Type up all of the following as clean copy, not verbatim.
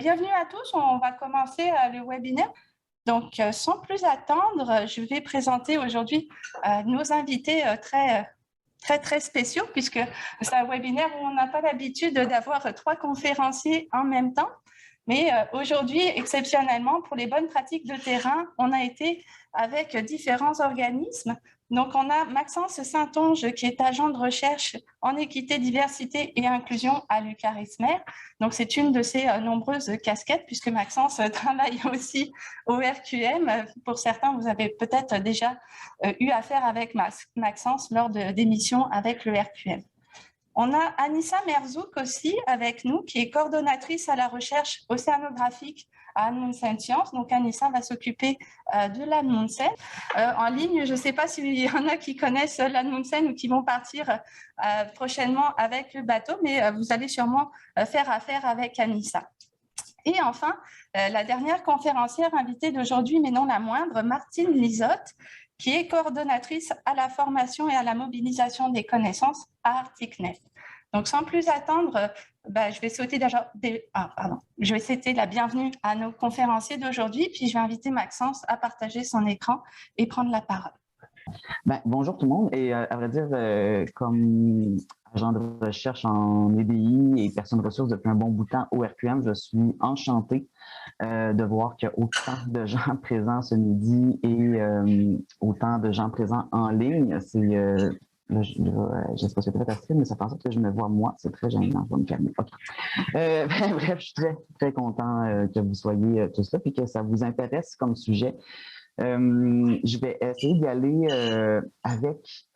Bienvenue à tous, on va commencer le webinaire. Donc, sans plus attendre, je vais présenter aujourd'hui nos invités très spéciaux, puisque c'est un webinaire où on n'a pas l'habitude d'avoir 3 conférenciers en même temps. Mais aujourd'hui, exceptionnellement, pour les bonnes pratiques de terrain, on a été avec différents organismes. Donc, on a Maxence Saint-Onge, qui est agent de recherche en équité, diversité et inclusion à l'UQAR-ISMER. Donc, c'est une de ses nombreuses casquettes, puisque Maxence travaille aussi au RQM. Pour certains, vous avez peut-être déjà eu affaire avec Maxence lors d'émissions avec le RQM. On a Anissa Merzouk aussi avec nous, qui est coordonnatrice à la recherche océanographique à Amundsen Sciences. Donc, Anissa va s'occuper de l'Amundsen. En ligne, je ne sais pas s'il y en a qui connaissent l'Amundsen ou qui vont partir prochainement avec le bateau, mais vous allez sûrement faire affaire avec Anissa. Et enfin, la dernière conférencière invitée d'aujourd'hui, mais non la moindre, Martine Lisotte, qui est coordonnatrice à la formation et à la mobilisation des connaissances à Arcticnet. Donc, sans plus attendre, je vais souhaiter la bienvenue à nos conférenciers d'aujourd'hui, puis je vais inviter Maxence à partager son écran et prendre la parole. Bonjour tout le monde, et à vrai dire, comme agent de recherche en EDI et personne ressources depuis un bon bout de temps au RQM, je suis enchanté de voir qu'il y a autant de gens présents ce midi et autant de gens présents en ligne. Je ne sais pas si c'est très facile, mais ça fait en sorte que je me vois moi. C'est très gênant, je vais me calmer. Okay. Bref, je suis très content que vous soyez tous là et que ça vous intéresse comme sujet. Je vais essayer d'y aller avec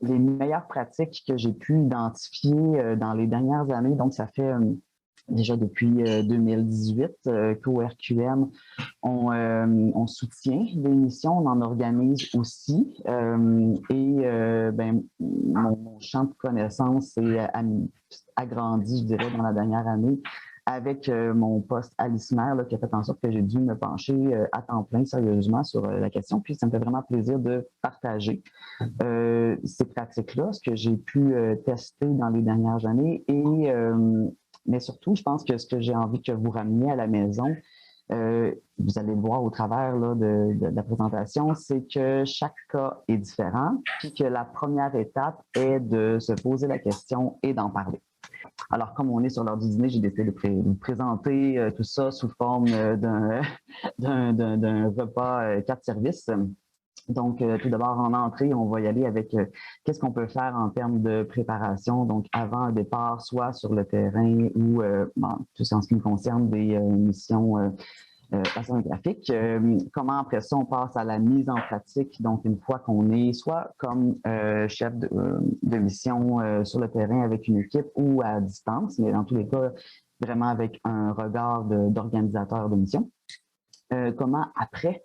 les meilleures pratiques que j'ai pu identifier dans les dernières années. Donc, ça fait déjà depuis 2018 qu'au RQM, on soutient des missions, on en organise aussi. Mon champ de connaissances s'est agrandi, je dirais, dans la dernière année avec mon poste à l'ISMER qui a fait en sorte que j'ai dû me pencher à temps plein sérieusement sur la question. Puis ça me fait vraiment plaisir de partager ces pratiques-là, ce que j'ai pu tester dans les dernières années. Mais surtout, je pense que ce que j'ai envie que vous rameniez à la maison, vous allez le voir au travers là, de la présentation, c'est que chaque cas est différent, puis que la première étape est de se poser la question et d'en parler. Alors, comme on est sur l'heure du dîner, j'ai décidé de vous présenter tout ça sous forme d'un repas 4 services. Donc, tout d'abord, en entrée, on va y aller avec qu'est-ce qu'on peut faire en termes de préparation, donc avant un départ, soit sur le terrain ou, tout ça en ce qui me concerne, des missions océanographique. Comment après ça, on passe à la mise en pratique, donc une fois qu'on est soit comme chef de mission sur le terrain avec une équipe ou à distance, mais dans tous les cas, vraiment avec un regard d'organisateur de mission. Comment après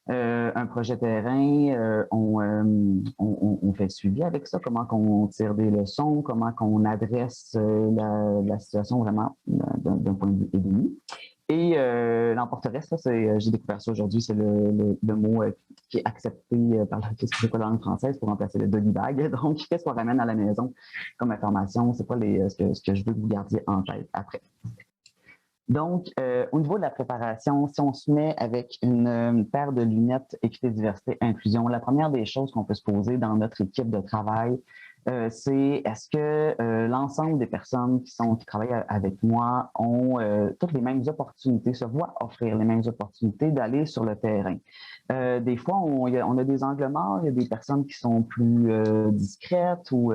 un projet terrain, on fait le suivi avec ça, comment qu'on tire des leçons, comment qu'on adresse la situation vraiment d'un point de vue EDI. Et l'emporteresse, j'ai découvert ça aujourd'hui, c'est le mot qui est accepté par la langue française pour remplacer le doggy bag. Donc, qu'est-ce qu'on ramène à la maison comme information? C'est pas ce que je veux que vous gardiez en tête après. Donc, au niveau de la préparation, si on se met avec une paire de lunettes équité, diversité, inclusion, la première des choses qu'on peut se poser dans notre équipe de travail, c'est est-ce que l'ensemble des personnes qui travaillent avec moi ont toutes les mêmes opportunités, se voient offrir les mêmes opportunités d'aller sur le terrain. Des fois, on a des angles morts, il y a des personnes qui sont plus discrètes ou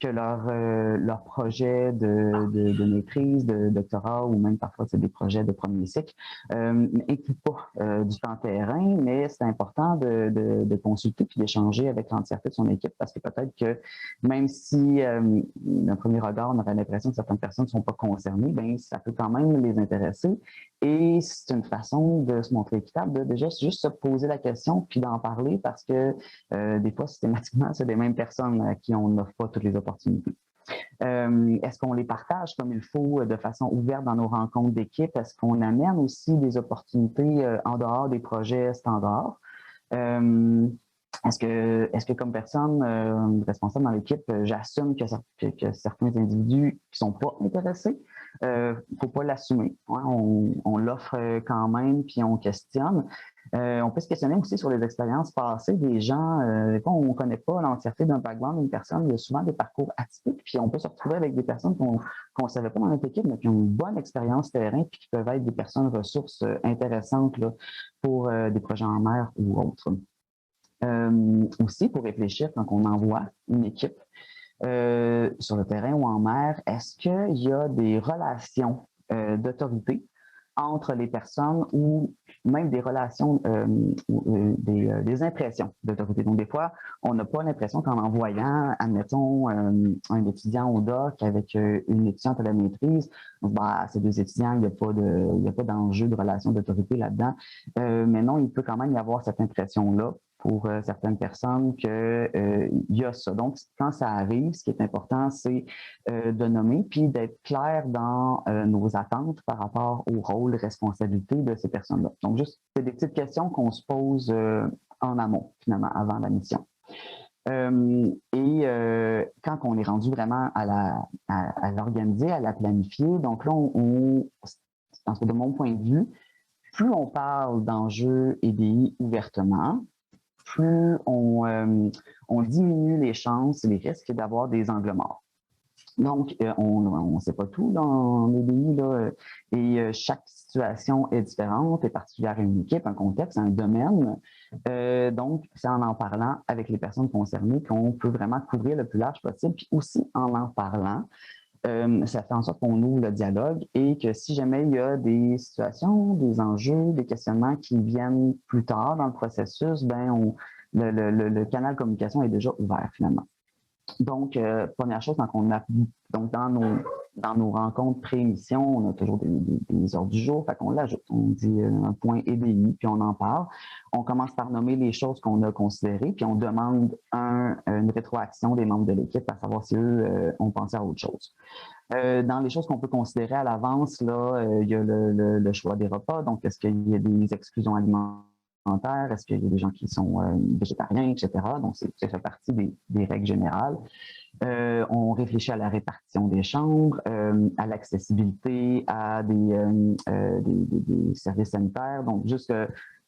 que leur projet de maîtrise, de doctorat ou même parfois c'est des projets de premier cycle n'incluent pas du temps terrain, mais c'est important de consulter puis d'échanger avec l'entièreté de son équipe parce que peut-être que même si d'un premier regard, on aurait l'impression que certaines personnes ne sont pas concernées, bien, ça peut quand même les intéresser. Et c'est une façon de se montrer équitable, de déjà juste se poser la question puis d'en parler parce que des fois, systématiquement, c'est les mêmes personnes à qui on n'offre pas toutes les opportunités. Est-ce qu'on les partage comme il faut de façon ouverte dans nos rencontres d'équipe? Est-ce qu'on amène aussi des opportunités en dehors des projets standards? Est-ce que comme personne responsable dans l'équipe, j'assume que certains individus qui ne sont pas intéressés faut pas l'assumer. Hein, on l'offre quand même, puis on questionne. On peut se questionner aussi sur les expériences passées des gens. Des fois, on ne connaît pas l'entièreté d'un background d'une personne. Il y a souvent des parcours atypiques, puis on peut se retrouver avec des personnes qu'on ne savait pas dans notre équipe, mais qui ont une bonne expérience terrain, puis qui peuvent être des personnes ressources intéressantes là, pour des projets en mer ou autres. Aussi, pour réfléchir quand on envoie une équipe sur le terrain ou en mer, est-ce qu'il y a des relations d'autorité entre les personnes ou même des relations, des impressions d'autorité. Donc, des fois, on n'a pas l'impression qu'en envoyant, admettons, un étudiant au doc avec une étudiante à la maîtrise, bah, ces deux étudiants, il n'y a pas d'enjeu de relation d'autorité là-dedans. Mais non, il peut quand même y avoir cette impression-là pour certaines personnes qu'il y a ça. Donc, quand ça arrive, ce qui est important, c'est de nommer puis d'être clair dans nos attentes par rapport au rôle, responsabilité de ces personnes-là. Donc, juste, c'est des petites questions qu'on se pose en amont, finalement, avant la mission. Quand on est rendu vraiment à l'organiser, à la planifier, donc là, de mon point de vue, plus on parle d'enjeux EDI ouvertement, plus on diminue les chances et les risques d'avoir des angles morts. Donc, on ne sait pas tout dans l'EDI, là, et chaque situation est différente, est particulière à une équipe, un contexte, un domaine. Donc, c'est en parlant avec les personnes concernées qu'on peut vraiment couvrir le plus large possible. Puis aussi, en parlant, ça fait en sorte qu'on ouvre le dialogue et que si jamais il y a des situations, des enjeux, des questionnements qui viennent plus tard dans le processus, ben le canal de communication est déjà ouvert finalement. Donc, première chose, donc dans nos rencontres pré-émission, on a toujours des ordres du jour, fait qu'on l'ajoute, on dit un point EDI, puis on en parle. On commence par nommer les choses qu'on a considérées, puis on demande une rétroaction des membres de l'équipe à savoir si eux ont pensé à autre chose. Dans les choses qu'on peut considérer à l'avance, là, il y a le choix des repas, donc est-ce qu'il y a des exclusions alimentaires? Est-ce qu'il y a des gens qui sont végétariens, etc. Donc, ça fait partie des règles générales. On réfléchit à la répartition des chambres, à l'accessibilité, à des services sanitaires. Donc, juste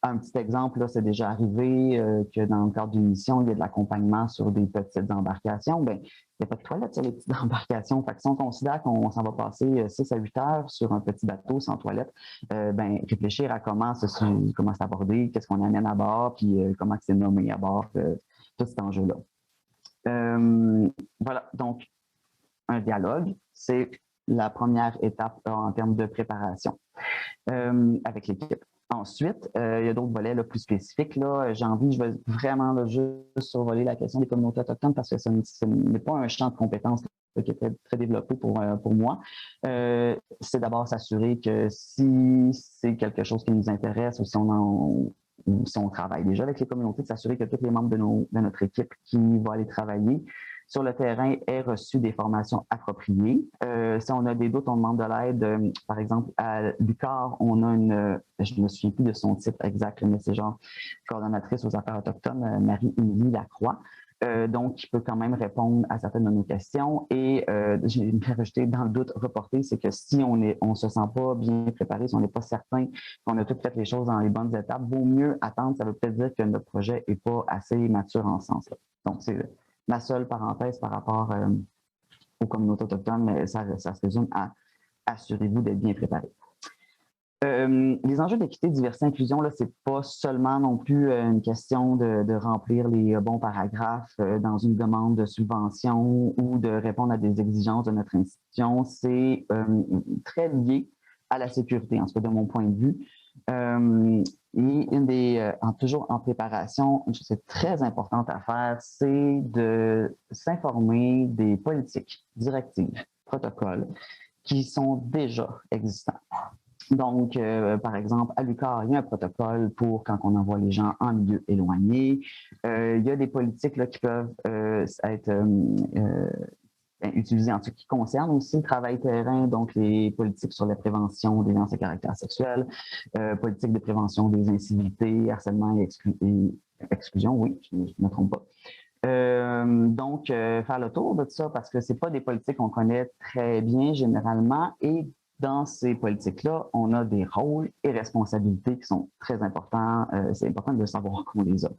un petit exemple, là, c'est déjà arrivé que dans le cadre d'une mission, il y a de l'accompagnement sur des petites embarcations. Bien, il n'y a pas de toilettes sur les petites embarcations. Fait que si on considère qu'on s'en va passer 6 à 8 heures sur un petit bateau sans toilette, ben, réfléchir à comment s'aborder, qu'est-ce qu'on amène à bord, puis comment c'est nommé à bord, tout cet enjeu-là. Voilà, donc un dialogue, c'est la première étape en termes de préparation avec l'équipe. Ensuite, il y a d'autres volets là, plus spécifiques. Là. Je vais vraiment là, juste survoler la question des communautés autochtones parce que ce n'est pas un champ de compétences qui est très, très développé pour moi. C'est d'abord s'assurer que si c'est quelque chose qui nous intéresse ou si on travaille déjà avec les communautés, de s'assurer que tous les membres de notre équipe qui vont aller travailler sur le terrain aient reçu des formations appropriées. Si on a des doutes, on demande de l'aide. Par exemple, à l'UQAR, on a je ne me souviens plus de son titre exact, mais c'est genre coordonnatrice aux affaires autochtones, Marie-Émilie Lacroix. Donc, qui peut quand même répondre à certaines de nos questions. Et j'ai rajouté dans le doute reporté, c'est que si on se sent pas bien préparé, si on n'est pas certain qu'on a toutes fait les choses dans les bonnes étapes, vaut mieux attendre. Ça veut peut-être dire que notre projet n'est pas assez mature en ce sens-là. Donc, c'est ma seule parenthèse par rapport aux communautés autochtones, mais ça se résume à assurez-vous d'être bien préparé. Les enjeux d'équité, diversité, inclusion, là, c'est pas seulement non plus une question de remplir les bons paragraphes dans une demande de subvention ou de répondre à des exigences de notre institution. C'est très lié à la sécurité, en tout cas de mon point de vue. Et toujours en préparation, une chose qui est très importante à faire, c'est de s'informer des politiques, directives, protocoles qui sont déjà existants. Donc, par exemple, à l'UQAR, il y a un protocole pour quand on envoie les gens en milieu éloigné. Il y a des politiques là, qui peuvent être utilisées en ce qui concerne aussi le travail terrain, donc les politiques sur la prévention des violences à caractère sexuel, politiques de prévention des incivilités, harcèlement et exclusion, oui, je ne me trompe pas. Donc, faire le tour de tout ça, parce que ce n'est pas des politiques qu'on connaît très bien généralement, et dans ces politiques-là, on a des rôles et responsabilités qui sont très importants. C'est important de savoir qu'on les a.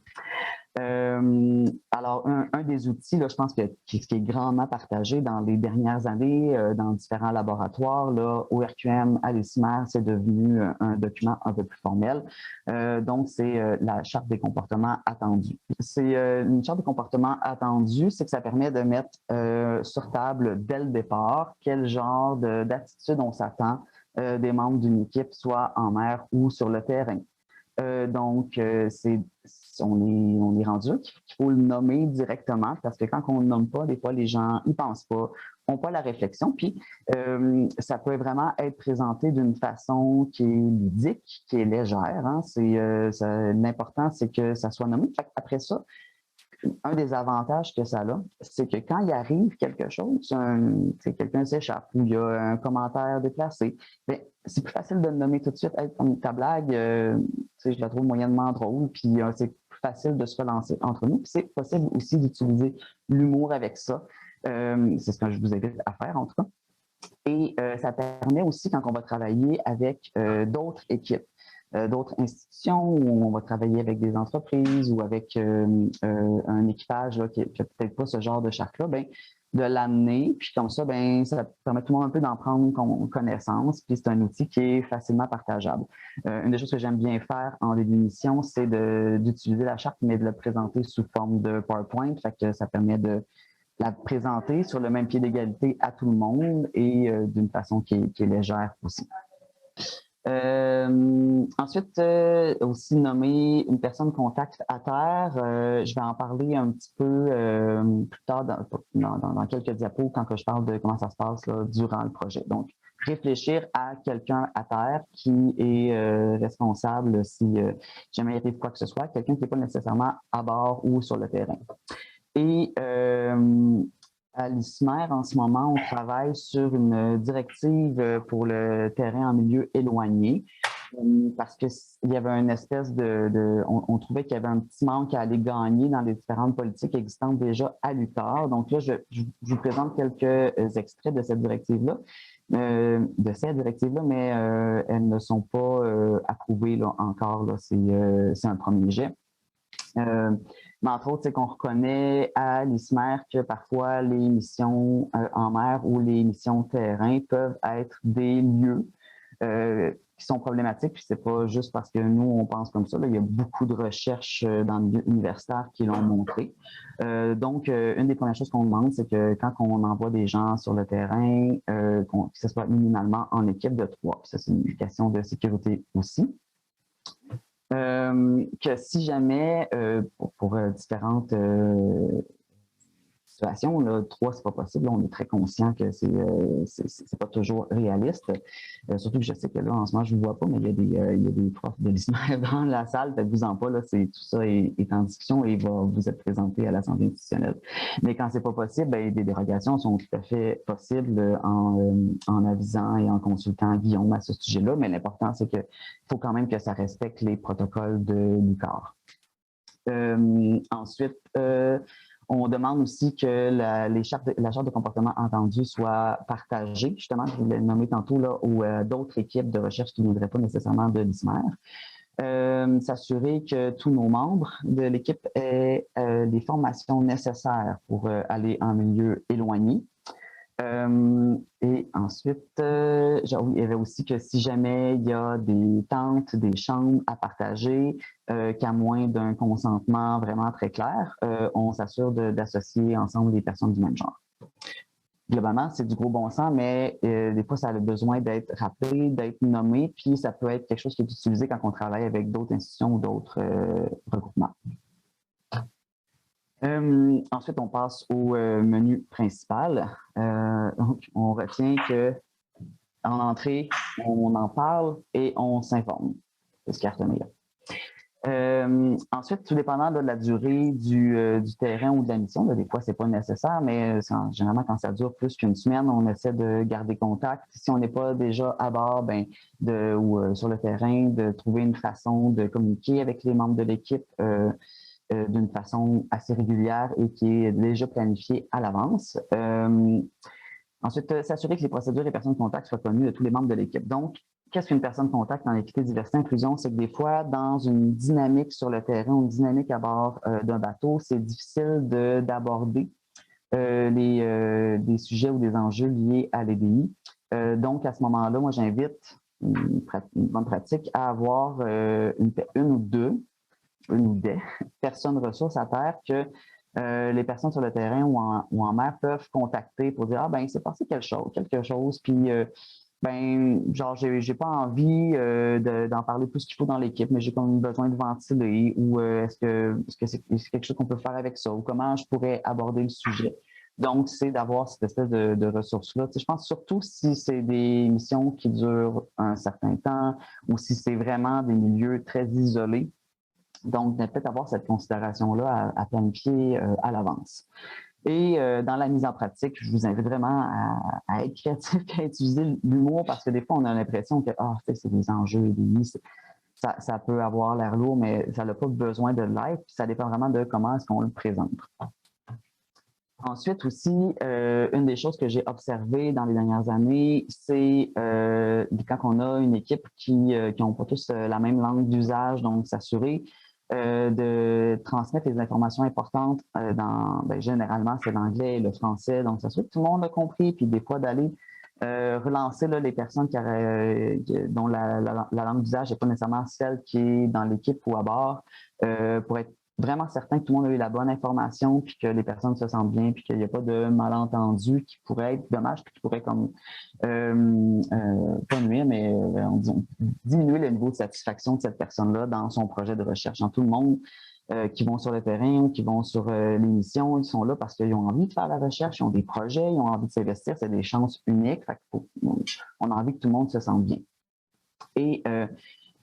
Alors, un des outils, là, je pense qui est grandement partagé dans les dernières années, dans différents laboratoires, là, au RQM, à l'ISMER, c'est devenu un document un peu plus formel. Donc, c'est la charte des comportements attendus. C'est une charte des comportements attendus, c'est que ça permet de mettre sur table dès le départ quel genre d'attitude on s'attend des membres d'une équipe, soit en mer ou sur le terrain. Donc, on est rendu qu'il faut le nommer directement parce que quand on ne le nomme pas, des fois, les gens n'y pensent pas, n'ont pas la réflexion. Puis, ça peut vraiment être présenté d'une façon qui est ludique, qui est légère. Hein. L'important, c'est que ça soit nommé. Après ça, un des avantages que ça a, c'est que quand il arrive quelque chose, quelqu'un s'échappe ou il y a un commentaire déplacé, bien, c'est plus facile de le nommer tout de suite. Hey, comme ta blague, je la trouve moyennement drôle, puis c'est plus facile de se relancer entre nous. Puis c'est possible aussi d'utiliser l'humour avec ça. C'est ce que je vous invite à faire, en tout cas. Et ça permet aussi, quand on va travailler avec d'autres équipes, d'autres institutions où on va travailler avec des entreprises ou avec un équipage là, qui n'a peut-être pas ce genre de charte-là, ben, de l'amener, puis comme ça, ben, ça permet tout le monde un peu d'en prendre connaissance, puis c'est un outil qui est facilement partageable. Une des choses que j'aime bien faire en début d'émission, c'est d'utiliser la charte, mais de la présenter sous forme de PowerPoint, fait que ça permet de la présenter sur le même pied d'égalité à tout le monde et d'une façon qui est légère aussi. Ensuite, aussi nommer une personne contact à terre. Je vais en parler un petit peu plus tard dans quelques diapos quand je parle de comment ça se passe là, durant le projet. Donc, réfléchir à quelqu'un à terre qui est responsable si jamais il arrive quoi que ce soit, quelqu'un qui n'est pas nécessairement à bord ou sur le terrain. Et à l'ISMER, en ce moment, on travaille sur une directive pour le terrain en milieu éloigné parce qu'il y avait une espèce on trouvait qu'il y avait un petit manque à aller gagner dans les différentes politiques existantes déjà à l'UQAR. Donc là, je vous présente quelques extraits de cette directive-là. Mais elles ne sont pas approuvées là, encore. Là, c'est un premier jet. Mais entre autres, c'est qu'on reconnaît à l'ISMER que parfois les missions en mer ou les missions terrain peuvent être des lieux qui sont problématiques. Puis c'est pas juste parce que nous, on pense comme ça. Là. Il y a beaucoup de recherches dans le milieu universitaire qui l'ont montré. Donc, une des premières choses qu'on demande, c'est que quand on envoie des gens sur le terrain, que ce soit minimalement en équipe de 3. Puis ça, c'est une question de sécurité aussi. Que si jamais, pour différentes situations, là, 3, c'est pas possible. Là, on est très conscient que c'est pas toujours réaliste. Surtout que je sais que là, en ce moment, je ne vous vois pas, mais il y a des profs de l'ISMER dans la salle. Faites-vous-en pas, là, tout ça est en discussion et va vous être présenté à l'Assemblée institutionnelle. Mais quand c'est pas possible, ben, des dérogations sont tout à fait possibles en avisant et en consultant Guillaume à ce sujet-là. Mais l'important, c'est qu'il faut quand même que ça respecte les protocoles de l'UQAR. Ensuite, on demande aussi que la charte de comportement entendu soit partagée, justement, je vous l'ai nommé tantôt, là, ou d'autres équipes de recherche qui ne viendraient pas nécessairement de l'ISMER. S'assurer que tous nos membres de l'équipe aient les formations nécessaires pour aller en milieu éloigné. Et ensuite, il y avait aussi que si jamais il y a des tentes, des chambres à partager, qu'à moins d'un consentement vraiment très clair, on s'assure d'associer ensemble les personnes du même genre. Globalement, c'est du gros bon sens, mais des fois, ça a besoin d'être rappelé, d'être nommé, puis ça peut être quelque chose qui est utilisé quand on travaille avec d'autres institutions ou d'autres regroupements. Ensuite, on passe au menu principal. Donc, on retient que en entrée, on en parle et on s'informe. C'est ce qui est retenu là. Ensuite, tout dépendant de la durée du terrain ou de la mission, là, des fois, c'est pas nécessaire, mais généralement, quand ça dure plus qu'une semaine, on essaie de garder contact. Si on n'est pas déjà à bord ou sur le terrain, de trouver une façon de communiquer avec les membres de l'équipe. d'une façon assez régulière et qui est déjà planifiée à l'avance. Ensuite, s'assurer que les procédures et personnes de contact soient connues de tous les membres de l'équipe. Donc, qu'est-ce qu'une personne de contact en équité, diversité, inclusion? C'est que des fois, dans une dynamique sur le terrain, une dynamique à bord d'un bateau, c'est difficile d'aborder des sujets ou des enjeux liés à l'EDI. Donc, à ce moment-là, moi, j'invite une bonne pratique à avoir une ou des personnes ressources à terre que les personnes sur le terrain ou en mer peuvent contacter pour dire, ah ben, il s'est passé quelque chose, puis ben, genre, j'ai pas envie d'en parler plus qu'il faut dans l'équipe, mais j'ai comme besoin de ventiler, ou est-ce que c'est quelque chose qu'on peut faire avec ça, ou comment je pourrais aborder le sujet. Donc, c'est d'avoir cette espèce de ressources-là. Tu sais, je pense surtout si c'est des missions qui durent un certain temps, ou si c'est vraiment des milieux très isolés. Donc, peut-être avoir cette considération-là à planifier à l'avance. Et dans la mise en pratique, je vous invite vraiment à être créatif et à utiliser l'humour parce que des fois, on a l'impression que c'est des enjeux, ça peut avoir l'air lourd, mais ça n'a pas besoin de l'être. Ça dépend vraiment de comment est-ce qu'on le présente. Ensuite aussi, une des choses que j'ai observées dans les dernières années, c'est quand on a une équipe qui n'ont pas tous la même langue d'usage, donc s'assurer de transmettre les informations importantes généralement, c'est l'anglais et le français. Donc, ça se fait que tout le monde a compris. Puis, des fois, d'aller relancer là, les personnes dont la langue d'usage n'est pas nécessairement celle qui est dans l'équipe ou à bord pour être vraiment certain que tout le monde a eu la bonne information puis que les personnes se sentent bien puis qu'il n'y a pas de malentendu qui pourrait être dommage puis qui pourrait comme pas nuire, mais diminuer le niveau de satisfaction de cette personne-là dans son projet de recherche. Dans tout le monde qui vont sur le terrain, qui vont sur les missions, ils sont là parce qu'ils ont envie de faire la recherche, ils ont des projets, ils ont envie de s'investir, c'est des chances uniques. Fait on a envie que tout le monde se sente bien. Et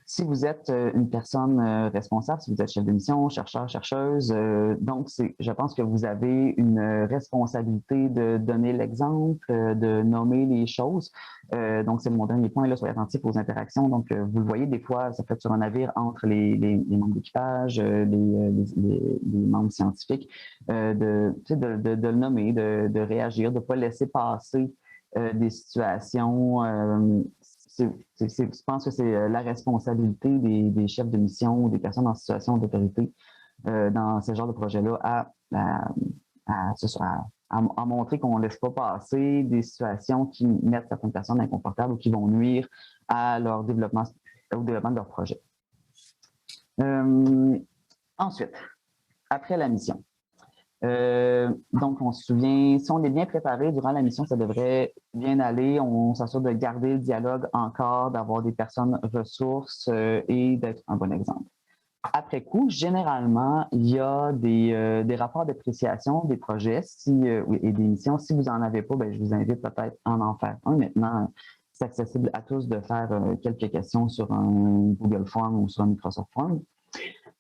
si vous êtes une personne responsable, si vous êtes chef de mission, chercheur, chercheuse, donc je pense que vous avez une responsabilité de donner l'exemple, de nommer les choses. Donc, c'est mon dernier point, là, soyez attentifs aux interactions. Donc, vous le voyez, des fois, ça peut être sur un navire entre les membres d'équipage, les membres scientifiques, de le nommer, de réagir, de ne pas laisser passer des situations je pense que c'est la responsabilité des chefs de mission ou des personnes en situation d'autorité dans ce genre de projet-là à montrer qu'on ne laisse pas passer des situations qui mettent certaines personnes inconfortables ou qui vont nuire à leur développement, au développement de leur projet. Ensuite, après la mission. Donc, on se souvient, si on est bien préparé durant la mission, ça devrait bien aller. On s'assure de garder le dialogue encore, d'avoir des personnes ressources et d'être un bon exemple. Après coup, généralement, il y a des rapports d'appréciation des projets et des missions. Si vous n'en avez pas, je vous invite peut-être à en faire un. Maintenant, c'est accessible à tous de faire quelques questions sur un Google Form ou sur un Microsoft Form.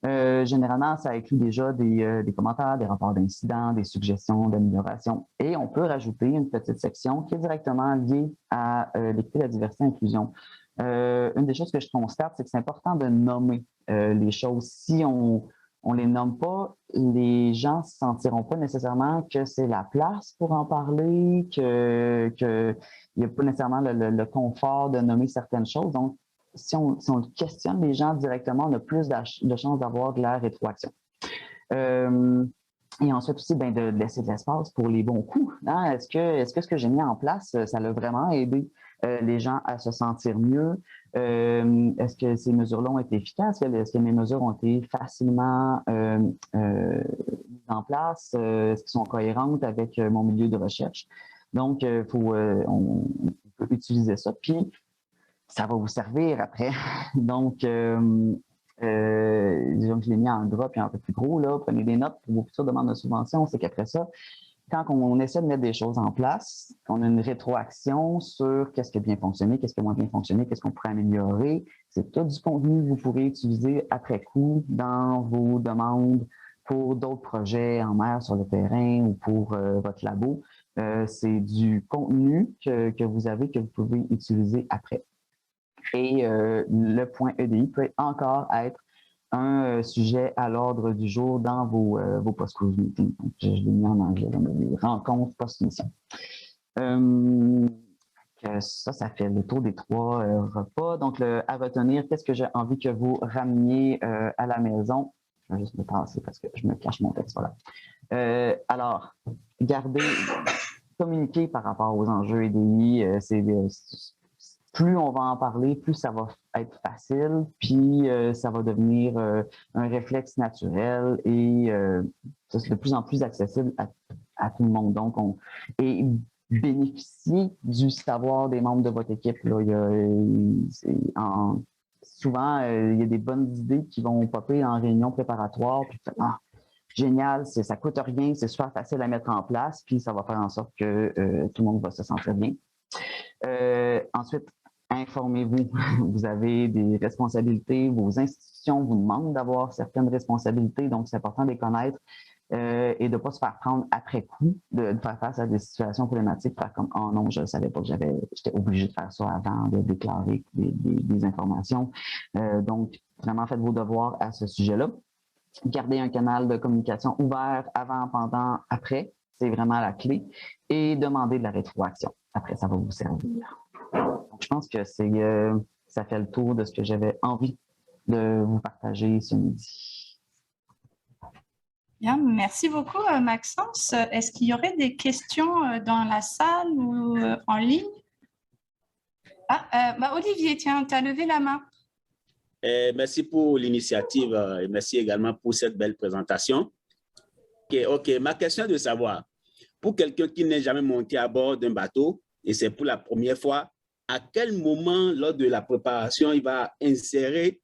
Généralement, ça inclut déjà des commentaires, des rapports d'incidents, des suggestions d'amélioration. Et on peut rajouter une petite section qui est directement liée à l'équité, la diversité et l'inclusion. Une des choses que je constate, c'est que c'est important de nommer les choses. Si on ne les nomme pas, les gens ne se sentiront pas nécessairement que c'est la place pour en parler, qu'il n'y a pas nécessairement le confort de nommer certaines choses. Donc, si on questionne les gens directement, on a plus de chances d'avoir de la rétroaction. Et ensuite aussi, de laisser de l'espace pour les bons coups. Hein? Est-ce que ce que j'ai mis en place, ça a vraiment aidé les gens à se sentir mieux? Est-ce que ces mesures-là ont été efficaces? Est-ce que mes mesures ont été facilement mises en place? Est-ce qu'elles sont cohérentes avec mon milieu de recherche? Donc, on peut utiliser ça. Puis, ça va vous servir après. Donc, disons que je l'ai mis en gras puis un peu plus gros, là, prenez des notes pour vos futures demandes de subvention. C'est qu'après ça, quand on essaie de mettre des choses en place, qu'on a une rétroaction sur qu'est-ce qui a bien fonctionné, qu'est-ce qui a moins bien fonctionné, qu'est-ce qu'on pourrait améliorer, c'est tout du contenu que vous pourrez utiliser après coup dans vos demandes pour d'autres projets en mer sur le terrain ou pour votre labo. C'est du contenu que vous avez que vous pouvez utiliser après. Et le point EDI peut encore être un sujet à l'ordre du jour dans vos post-close meetings. Donc, je l'ai mis en anglais, dans les rencontres post-mission. Ça fait le tour des 3 repas. Donc, à retenir, qu'est-ce que j'ai envie que vous rameniez à la maison? Je vais juste me passer parce que je me cache mon texte. Voilà. Alors, communiquer par rapport aux enjeux EDI, plus on va en parler, plus ça va être facile, puis ça va devenir un réflexe naturel et c'est de plus en plus accessible à tout le monde. Donc, bénéficier du savoir des membres de votre équipe. Là. Souvent, il y a des bonnes idées qui vont popper en réunion préparatoire, puis génial, ça coûte rien, c'est super facile à mettre en place, puis ça va faire en sorte que tout le monde va se sentir bien. Ensuite, informez-vous. Vous avez des responsabilités, vos institutions vous demandent d'avoir certaines responsabilités, donc c'est important de les connaître et de ne pas se faire prendre après coup, de faire face à des situations problématiques, faire comme « Oh non, je ne savais pas que j'étais obligé de faire ça avant de déclarer des informations. » Donc, vraiment, faites vos devoirs à ce sujet-là. Gardez un canal de communication ouvert avant, pendant, après. C'est vraiment la clé. Et demandez de la rétroaction. Après, ça va vous servir. Donc, je pense que ça fait le tour de ce que j'avais envie de vous partager ce midi. Bien, merci beaucoup, Maxence. Est-ce qu'il y aurait des questions dans la salle ou en ligne? Olivier, tiens, tu as levé la main. Merci pour l'initiative et merci également pour cette belle présentation. OK. Ma question est de savoir, pour quelqu'un qui n'est jamais monté à bord d'un bateau et c'est pour la première fois, à quel moment, lors de la préparation, il va insérer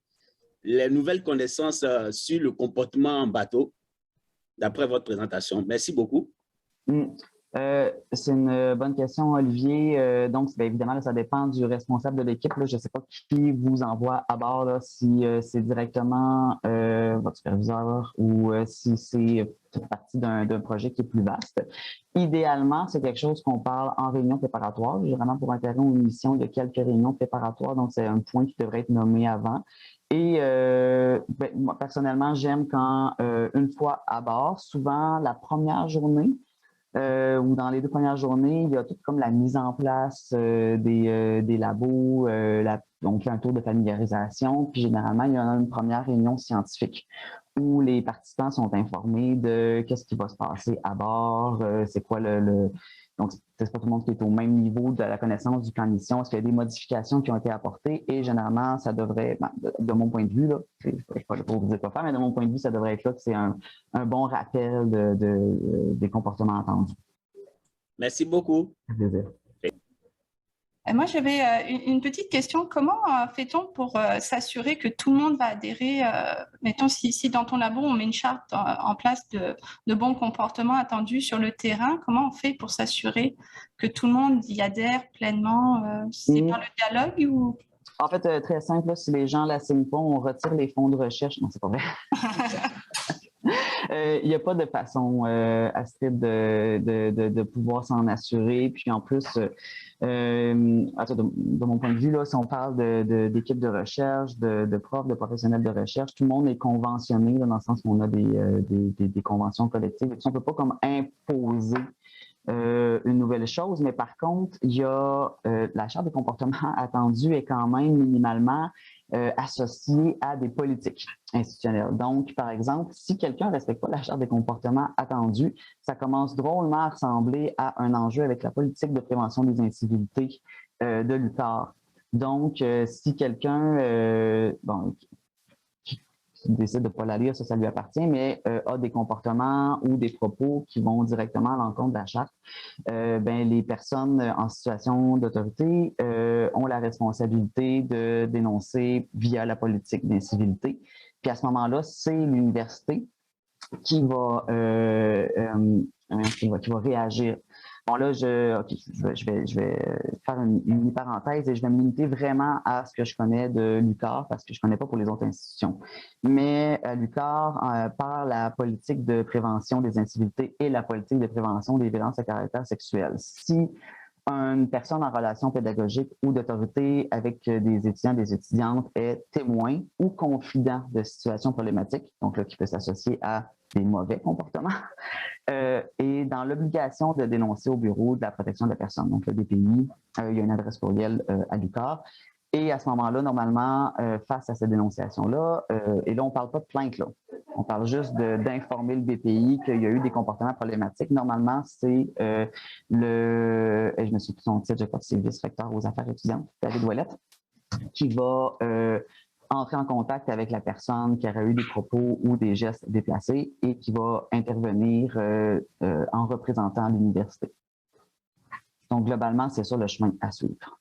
les nouvelles connaissances sur le comportement en bateau, d'après votre présentation? Merci beaucoup. C'est une bonne question, Olivier. Donc, évidemment, là, ça dépend du responsable de l'équipe. Je ne sais pas qui vous envoie à bord, là, si c'est directement votre superviseur ou si c'est partie d'un projet qui est plus vaste. Idéalement, c'est quelque chose qu'on parle en réunion préparatoire. Généralement, pour un terrain ou une mission, il y a quelques réunions préparatoires, donc c'est un point qui devrait être nommé avant. Et moi, personnellement, j'aime quand, une fois à bord, souvent la première journée, ou dans les 2 premières journées, il y a tout comme la mise en place des labos, on fait un tour de familiarisation, puis généralement, il y a une première réunion scientifique où les participants sont informés de qu'est-ce qui va se passer à bord, c'est quoi donc, c'est pas tout le monde qui est au même niveau de la connaissance du plan de mission. Est-ce qu'il y a des modifications qui ont été apportées? Et généralement, ça devrait, de mon point de vue, là, je ne suis pas là pour vous dire quoi faire, mais de mon point de vue, ça devrait être là que c'est un bon rappel des comportements attendus. Merci beaucoup. Plaisir. Moi, j'avais une petite question. Comment fait-on pour s'assurer que tout le monde va adhérer? Mettons, si dans ton labo, on met une charte en place de bons comportements attendus sur le terrain, comment on fait pour s'assurer que tout le monde y adhère pleinement? C'est par le dialogue ou… En fait, très simple, là, si les gens ne la signent pas, on retire les fonds de recherche. Non, c'est pas vrai. Il n'y a pas de façon Astrid de pouvoir s'en assurer. Puis en plus, de mon point de vue, là, si on parle d'équipes de recherche, de profs, de professionnels de recherche, tout le monde est conventionné là, dans le sens où on a des conventions collectives. Et puis, on ne peut pas comme imposer une nouvelle chose, mais par contre, il y a la charte des comportements attendus est quand même minimalement associée à des politiques institutionnelles. Donc, par exemple, si quelqu'un ne respecte pas la charte des comportements attendus, ça commence drôlement à ressembler à un enjeu avec la politique de prévention des incivilités de l'UQAR. Donc, si quelqu'un qui décide de ne pas la lire, ça lui appartient, mais a des comportements ou des propos qui vont directement à l'encontre de la charte, les personnes en situation d'autorité ont la responsabilité de dénoncer via la politique d'incivilité. Puis à ce moment-là, c'est l'université qui va réagir. Bon, là, je vais faire une parenthèse et je vais me limiter vraiment à ce que je connais de l'UQAR parce que je ne connais pas pour les autres institutions. Mais l'UQAR, par la politique de prévention des incivilités et la politique de prévention des violences à caractère sexuel, si une personne en relation pédagogique ou d'autorité avec des étudiants, des étudiantes est témoin ou confident de situations problématiques, donc là, qui peut s'associer à des mauvais comportements, et dans l'obligation de dénoncer au Bureau de la protection de la personne, donc le BPI, il y a une adresse courriel à l'UQAR. Et à ce moment-là, normalement, face à cette dénonciation-là, et là, on ne parle pas de plainte, là. On parle juste d'informer le BPI qu'il y a eu des comportements problématiques. Normalement, c'est et je me souviens plus son titre, je crois que c'est vice-recteur aux affaires étudiantes, David Ouellette, qui va entrer en contact avec la personne qui aurait eu des propos ou des gestes déplacés et qui va intervenir en représentant l'université. Donc, globalement, c'est ça le chemin à suivre.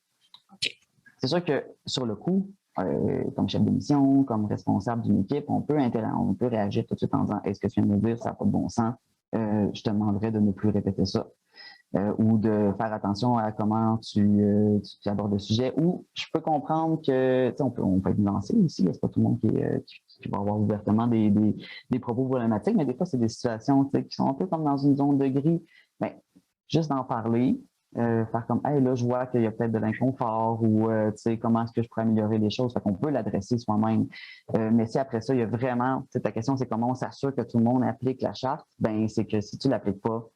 C'est sûr que sur le coup, comme chef de mission, comme responsable d'une équipe, on peut réagir tout de suite en disant « Est-ce que tu viens de me dire ça n'a pas de bon sens? Je te demanderais de ne plus répéter ça. » Ou de faire attention à comment tu abordes le sujet. Ou je peux comprendre que, on peut être nuancé aussi, c'est pas tout le monde qui va avoir ouvertement des propos problématiques, mais des fois, c'est des situations qui sont un peu comme dans une zone de gris. Bien, juste d'en parler, faire comme « Hey, là, je vois qu'il y a peut-être de l'inconfort » ou comment est-ce que je pourrais améliorer les choses. Fait qu'on peut l'adresser soi-même. Mais si après ça, il y a vraiment, ta question, c'est comment on s'assure que tout le monde applique la charte, ben c'est que si tu ne l'appliques pas,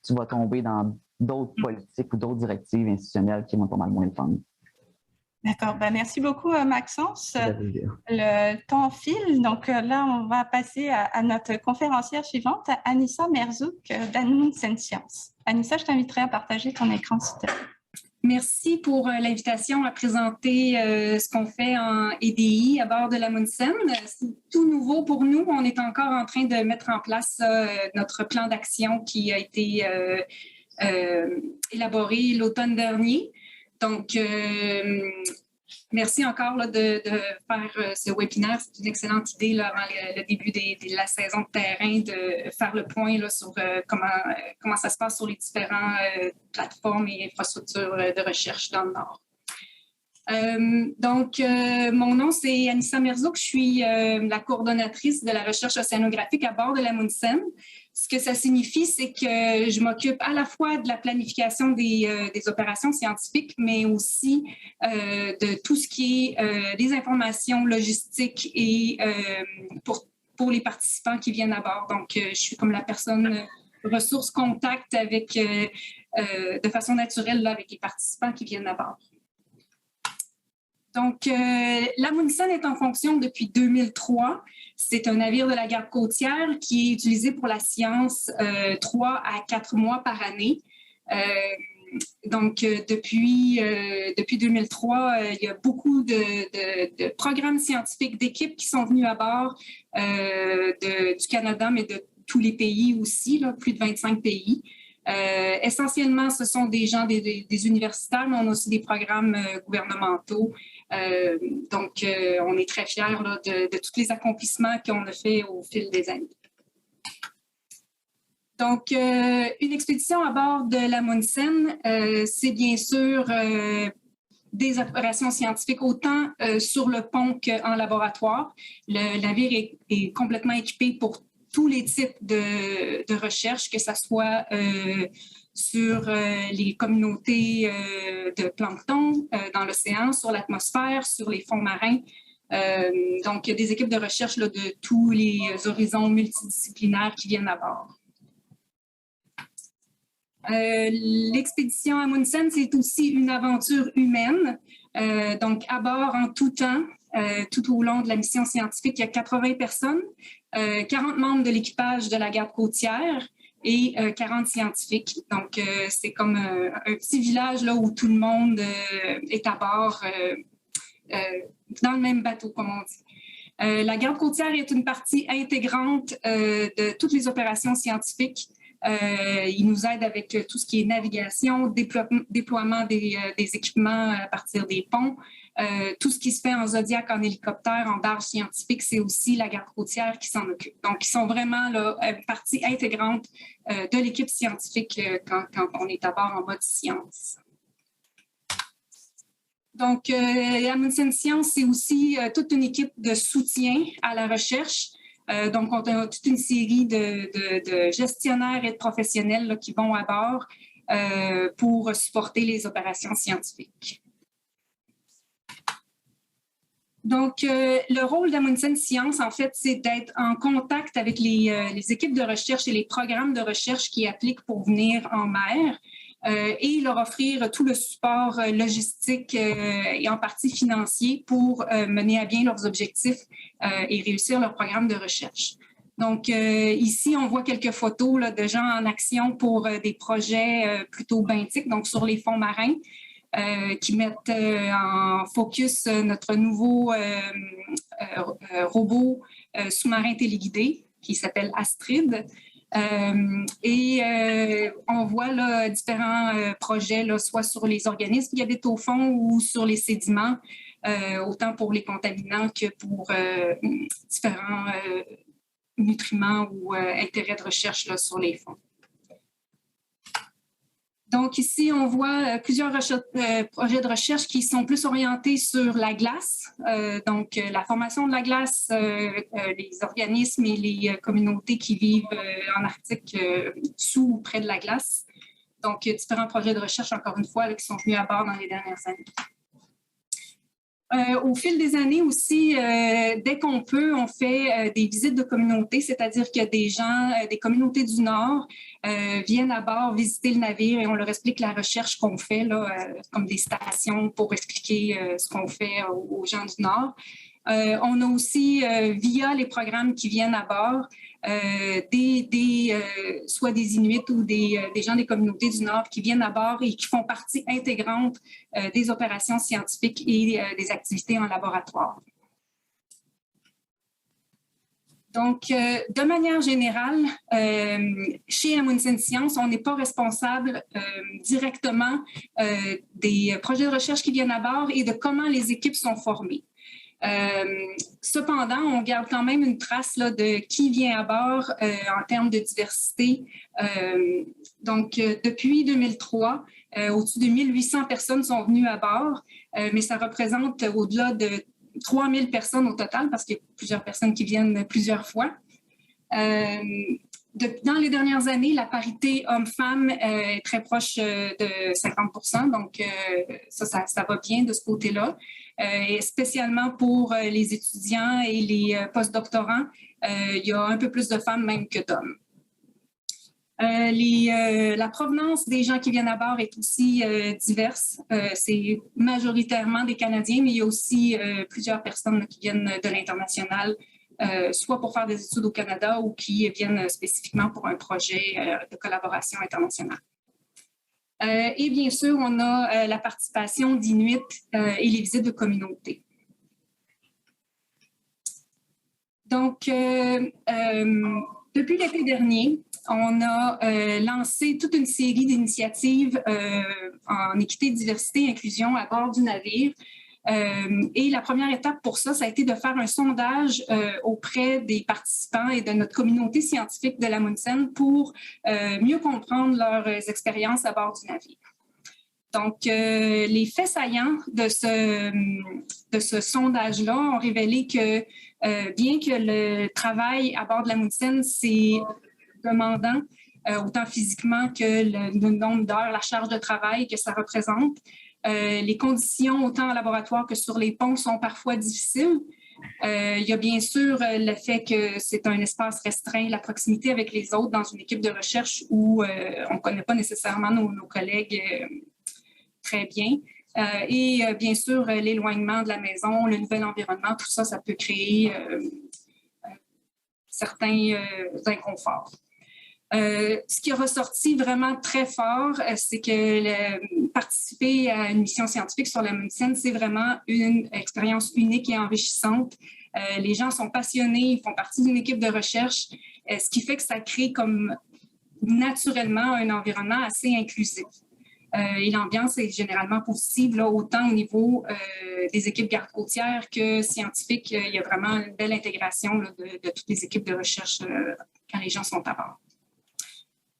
tu vas tomber dans d'autres politiques ou d'autres directives institutionnelles qui vont pas mal moins le fun. D'accord. Ben, merci beaucoup, Maxence. Le temps file. Donc là, on va passer à notre conférencière suivante, Anissa Merzouk d'Amundsen Sciences. Anissa, je t'inviterai à partager ton écran, s'il te plaît. Merci pour l'invitation à présenter ce qu'on fait en EDI à bord de l'Amundsen. C'est tout nouveau pour nous. On est encore en train de mettre en place notre plan d'action qui a été élaboré l'automne dernier. Donc, merci encore là, de faire ce webinaire. C'est une excellente idée là, avant le début de la saison de terrain de faire le point là, sur comment ça se passe sur les différentes plateformes et infrastructures de recherche dans le Nord. Mon nom, c'est Anissa Merzouk. Je suis la coordonnatrice de la recherche océanographique à bord de l'Amundsen. Ce que ça signifie, c'est que je m'occupe à la fois de la planification des opérations scientifiques, mais aussi de tout ce qui est des informations logistiques et pour les participants qui viennent à bord. Donc, je suis comme la personne ressource contact avec, de façon naturelle là, avec les participants qui viennent à bord. Donc, l'Amundsen est en fonction depuis 2003. C'est un navire de la garde côtière qui est utilisé pour la science 3 à 4 mois par année. Depuis 2003, il y a beaucoup de programmes scientifiques, d'équipes qui sont venus à bord du Canada, mais de tous les pays aussi, là, plus de 25 pays. Essentiellement, ce sont des gens des universitaires, mais on a aussi des programmes gouvernementaux. On est très fiers là, de tous les accomplissements qu'on a fait au fil des années. Donc, une expédition à bord de l'Amundsen, c'est bien sûr des opérations scientifiques autant sur le pont qu'en laboratoire. Le navire est complètement équipé pour tous les types de recherche, que ce soit sur les communautés de plancton dans l'océan, sur l'atmosphère, sur les fonds marins. Donc, il y a des équipes de recherche là, de tous les horizons multidisciplinaires qui viennent à bord. L'expédition Amundsen, c'est aussi une aventure humaine. Donc, à bord en tout temps, tout au long de la mission scientifique, il y a 80 personnes, 40 membres de l'équipage de la garde côtière et 40 scientifiques. Donc, c'est comme un petit village là, où tout le monde est à bord dans le même bateau, comme on dit. La garde côtière est une partie intégrante de toutes les opérations scientifiques. Il nous aide avec tout ce qui est navigation, déploiement des équipements à partir des ponts. Tout ce qui se fait en Zodiac, en hélicoptère, en barge scientifique, c'est aussi la garde côtière qui s'en occupe. Donc, ils sont vraiment là, partie intégrante de l'équipe scientifique quand on est à bord en mode science. Donc, Amundsen Sciences, c'est aussi toute une équipe de soutien à la recherche. Donc, on a toute une série de gestionnaires et de professionnels là, qui vont à bord pour supporter les opérations scientifiques. Donc, le rôle d'Amundsen Science, en fait, c'est d'être en contact avec les équipes de recherche et les programmes de recherche qui appliquent pour venir en mer et leur offrir tout le support logistique et en partie financier pour mener à bien leurs objectifs et réussir leur programme de recherche. Donc, ici, on voit quelques photos là, de gens en action pour des projets plutôt benthiques, donc sur les fonds marins. Qui mettent en focus notre nouveau robot sous-marin téléguidé qui s'appelle Astrid. On voit là, différents projets, là, soit sur les organismes qui habitent au fond ou sur les sédiments, autant pour les contaminants que pour différents nutriments ou intérêts de recherche là, sur les fonds. Donc, ici, on voit plusieurs projets de recherche qui sont plus orientés sur la glace. Donc, la formation de la glace, les organismes et les communautés qui vivent en Arctique sous ou près de la glace. Donc, différents projets de recherche, encore une fois, là, qui sont venus à bord dans les dernières années. Au fil des années aussi, dès qu'on peut, on fait des visites de communautés, c'est-à-dire que des gens, des communautés du Nord viennent à bord visiter le navire et on leur explique la recherche qu'on fait, là, comme des stations pour expliquer ce qu'on fait aux gens du Nord. On a aussi, via les programmes qui viennent à bord, soit des Inuits ou des gens des communautés du Nord qui viennent à bord et qui font partie intégrante des opérations scientifiques et des activités en laboratoire. Donc, de manière générale, chez Amundsen Science, on n'est pas responsable directement des projets de recherche qui viennent à bord et de comment les équipes sont formées. Cependant, on garde quand même une trace là, de qui vient à bord en termes de diversité. Donc, depuis 2003, au-dessus de 1800 personnes sont venues à bord, mais ça représente au-delà de 3000 personnes au total parce qu'il y a plusieurs personnes qui viennent plusieurs fois. Dans les dernières années, la parité homme-femme est très proche de 50 %, donc ça va bien de ce côté-là. Et spécialement pour les étudiants et les postdoctorants, il y a un peu plus de femmes même que d'hommes. La provenance des gens qui viennent à bord est aussi diverse. C'est majoritairement des Canadiens, mais il y a aussi plusieurs personnes qui viennent de l'international, soit pour faire des études au Canada ou qui viennent spécifiquement pour un projet de collaboration internationale. Et bien sûr, on a la participation d'Inuits et les visites de communautés. Donc, depuis l'été dernier, on a lancé toute une série d'initiatives en équité, diversité, inclusion à bord du navire. Et la première étape pour ça, ça a été de faire un sondage auprès des participants et de notre communauté scientifique de l'Amundsen pour mieux comprendre leurs expériences à bord du navire. Donc, les faits saillants de ce sondage-là ont révélé que bien que le travail à bord de l'Amundsen, c'est demandant, autant physiquement que le nombre d'heures, la charge de travail que ça représente, les conditions, autant en laboratoire que sur les ponts, sont parfois difficiles. Il y a bien sûr le fait que c'est un espace restreint, la proximité avec les autres dans une équipe de recherche où on ne connaît pas nécessairement nos collègues très bien. Et bien sûr, l'éloignement de la maison, le nouvel environnement, tout ça, ça peut créer certains inconforts. Ce qui est ressorti vraiment très fort, c'est que participer à une mission scientifique sur l'Amundsen, c'est vraiment une expérience unique et enrichissante. Les gens sont passionnés, ils font partie d'une équipe de recherche, ce qui fait que ça crée comme naturellement un environnement assez inclusif. Et l'ambiance est généralement positive, là, autant au niveau des équipes gardes-côtières que scientifiques. Il y a vraiment une belle intégration là, de toutes les équipes de recherche quand les gens sont à bord.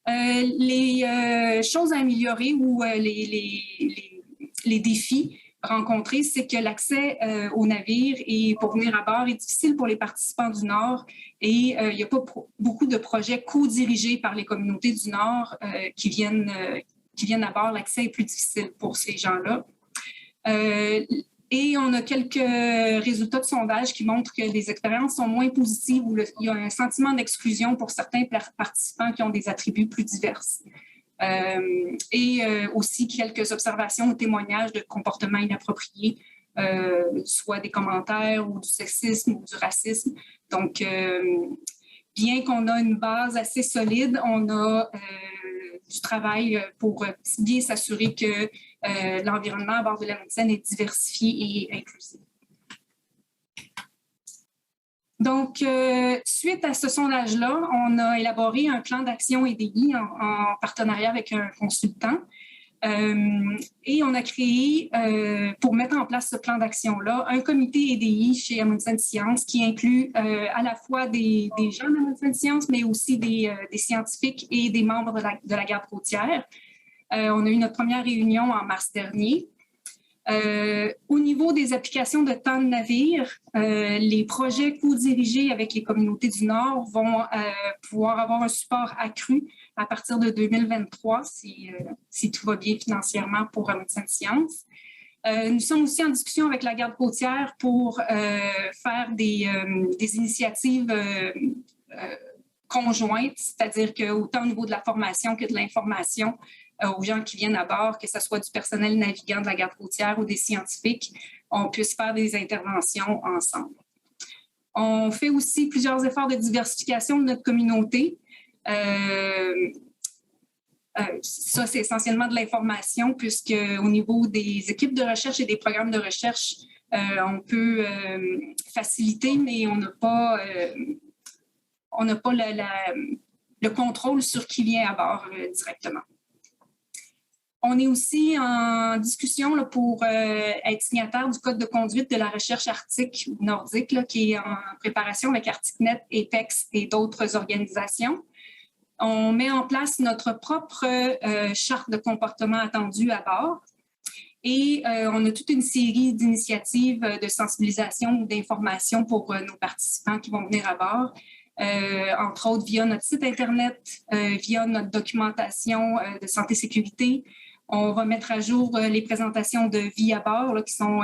Les choses à améliorer ou les défis rencontrés, c'est que l'accès au navire et pour venir à bord est difficile pour les participants du Nord et il n'y a pas beaucoup de projets co-dirigés par les communautés du Nord qui viennent qui viennent à bord, l'accès est plus difficile pour ces gens-là. Et on a quelques résultats de sondage qui montrent que les expériences sont moins positives où il y a un sentiment d'exclusion pour certains participants qui ont des attributs plus divers. Aussi quelques observations ou témoignages de comportements inappropriés, soit des commentaires ou du sexisme ou du racisme. Donc, bien qu'on a une base assez solide, on a du travail pour bien s'assurer que l'environnement à bord de l'Amundsen est diversifié et inclusif. Donc, suite à ce sondage-là, on a élaboré un plan d'action EDI en partenariat avec un consultant. Et on a créé, pour mettre en place ce plan d'action-là, un comité EDI chez Amundsen Sciences qui inclut à la fois des gens d'Amundsen Sciences, mais aussi des scientifiques et des membres de la garde côtière. On a eu notre première réunion en mars dernier. Au niveau des applications de temps de navire, les projets co-dirigés avec les communautés du Nord vont pouvoir avoir un support accru à partir de 2023, si tout va bien financièrement pour Amundsen Sciences. Nous sommes aussi en discussion avec la garde côtière pour faire des initiatives conjointes, c'est-à-dire qu'autant au niveau de la formation que de l'information, aux gens qui viennent à bord, que ce soit du personnel navigant de la garde côtière ou des scientifiques, on puisse faire des interventions ensemble. On fait aussi plusieurs efforts de diversification de notre communauté. Ça, c'est essentiellement de l'information, puisque au niveau des équipes de recherche et des programmes de recherche, on peut faciliter, mais on n'a pas le contrôle sur qui vient à bord directement. On est aussi en discussion là, pour être signataire du Code de conduite de la recherche arctique ou nordique, là, qui est en préparation avec ArcticNet, EPEX et d'autres organisations. On met en place notre propre charte de comportement attendu à bord et on a toute une série d'initiatives de sensibilisation ou d'information pour nos participants qui vont venir à bord. Entre autres via notre site Internet, via notre documentation de santé-sécurité. On va mettre à jour les présentations de vie à bord là, qui sont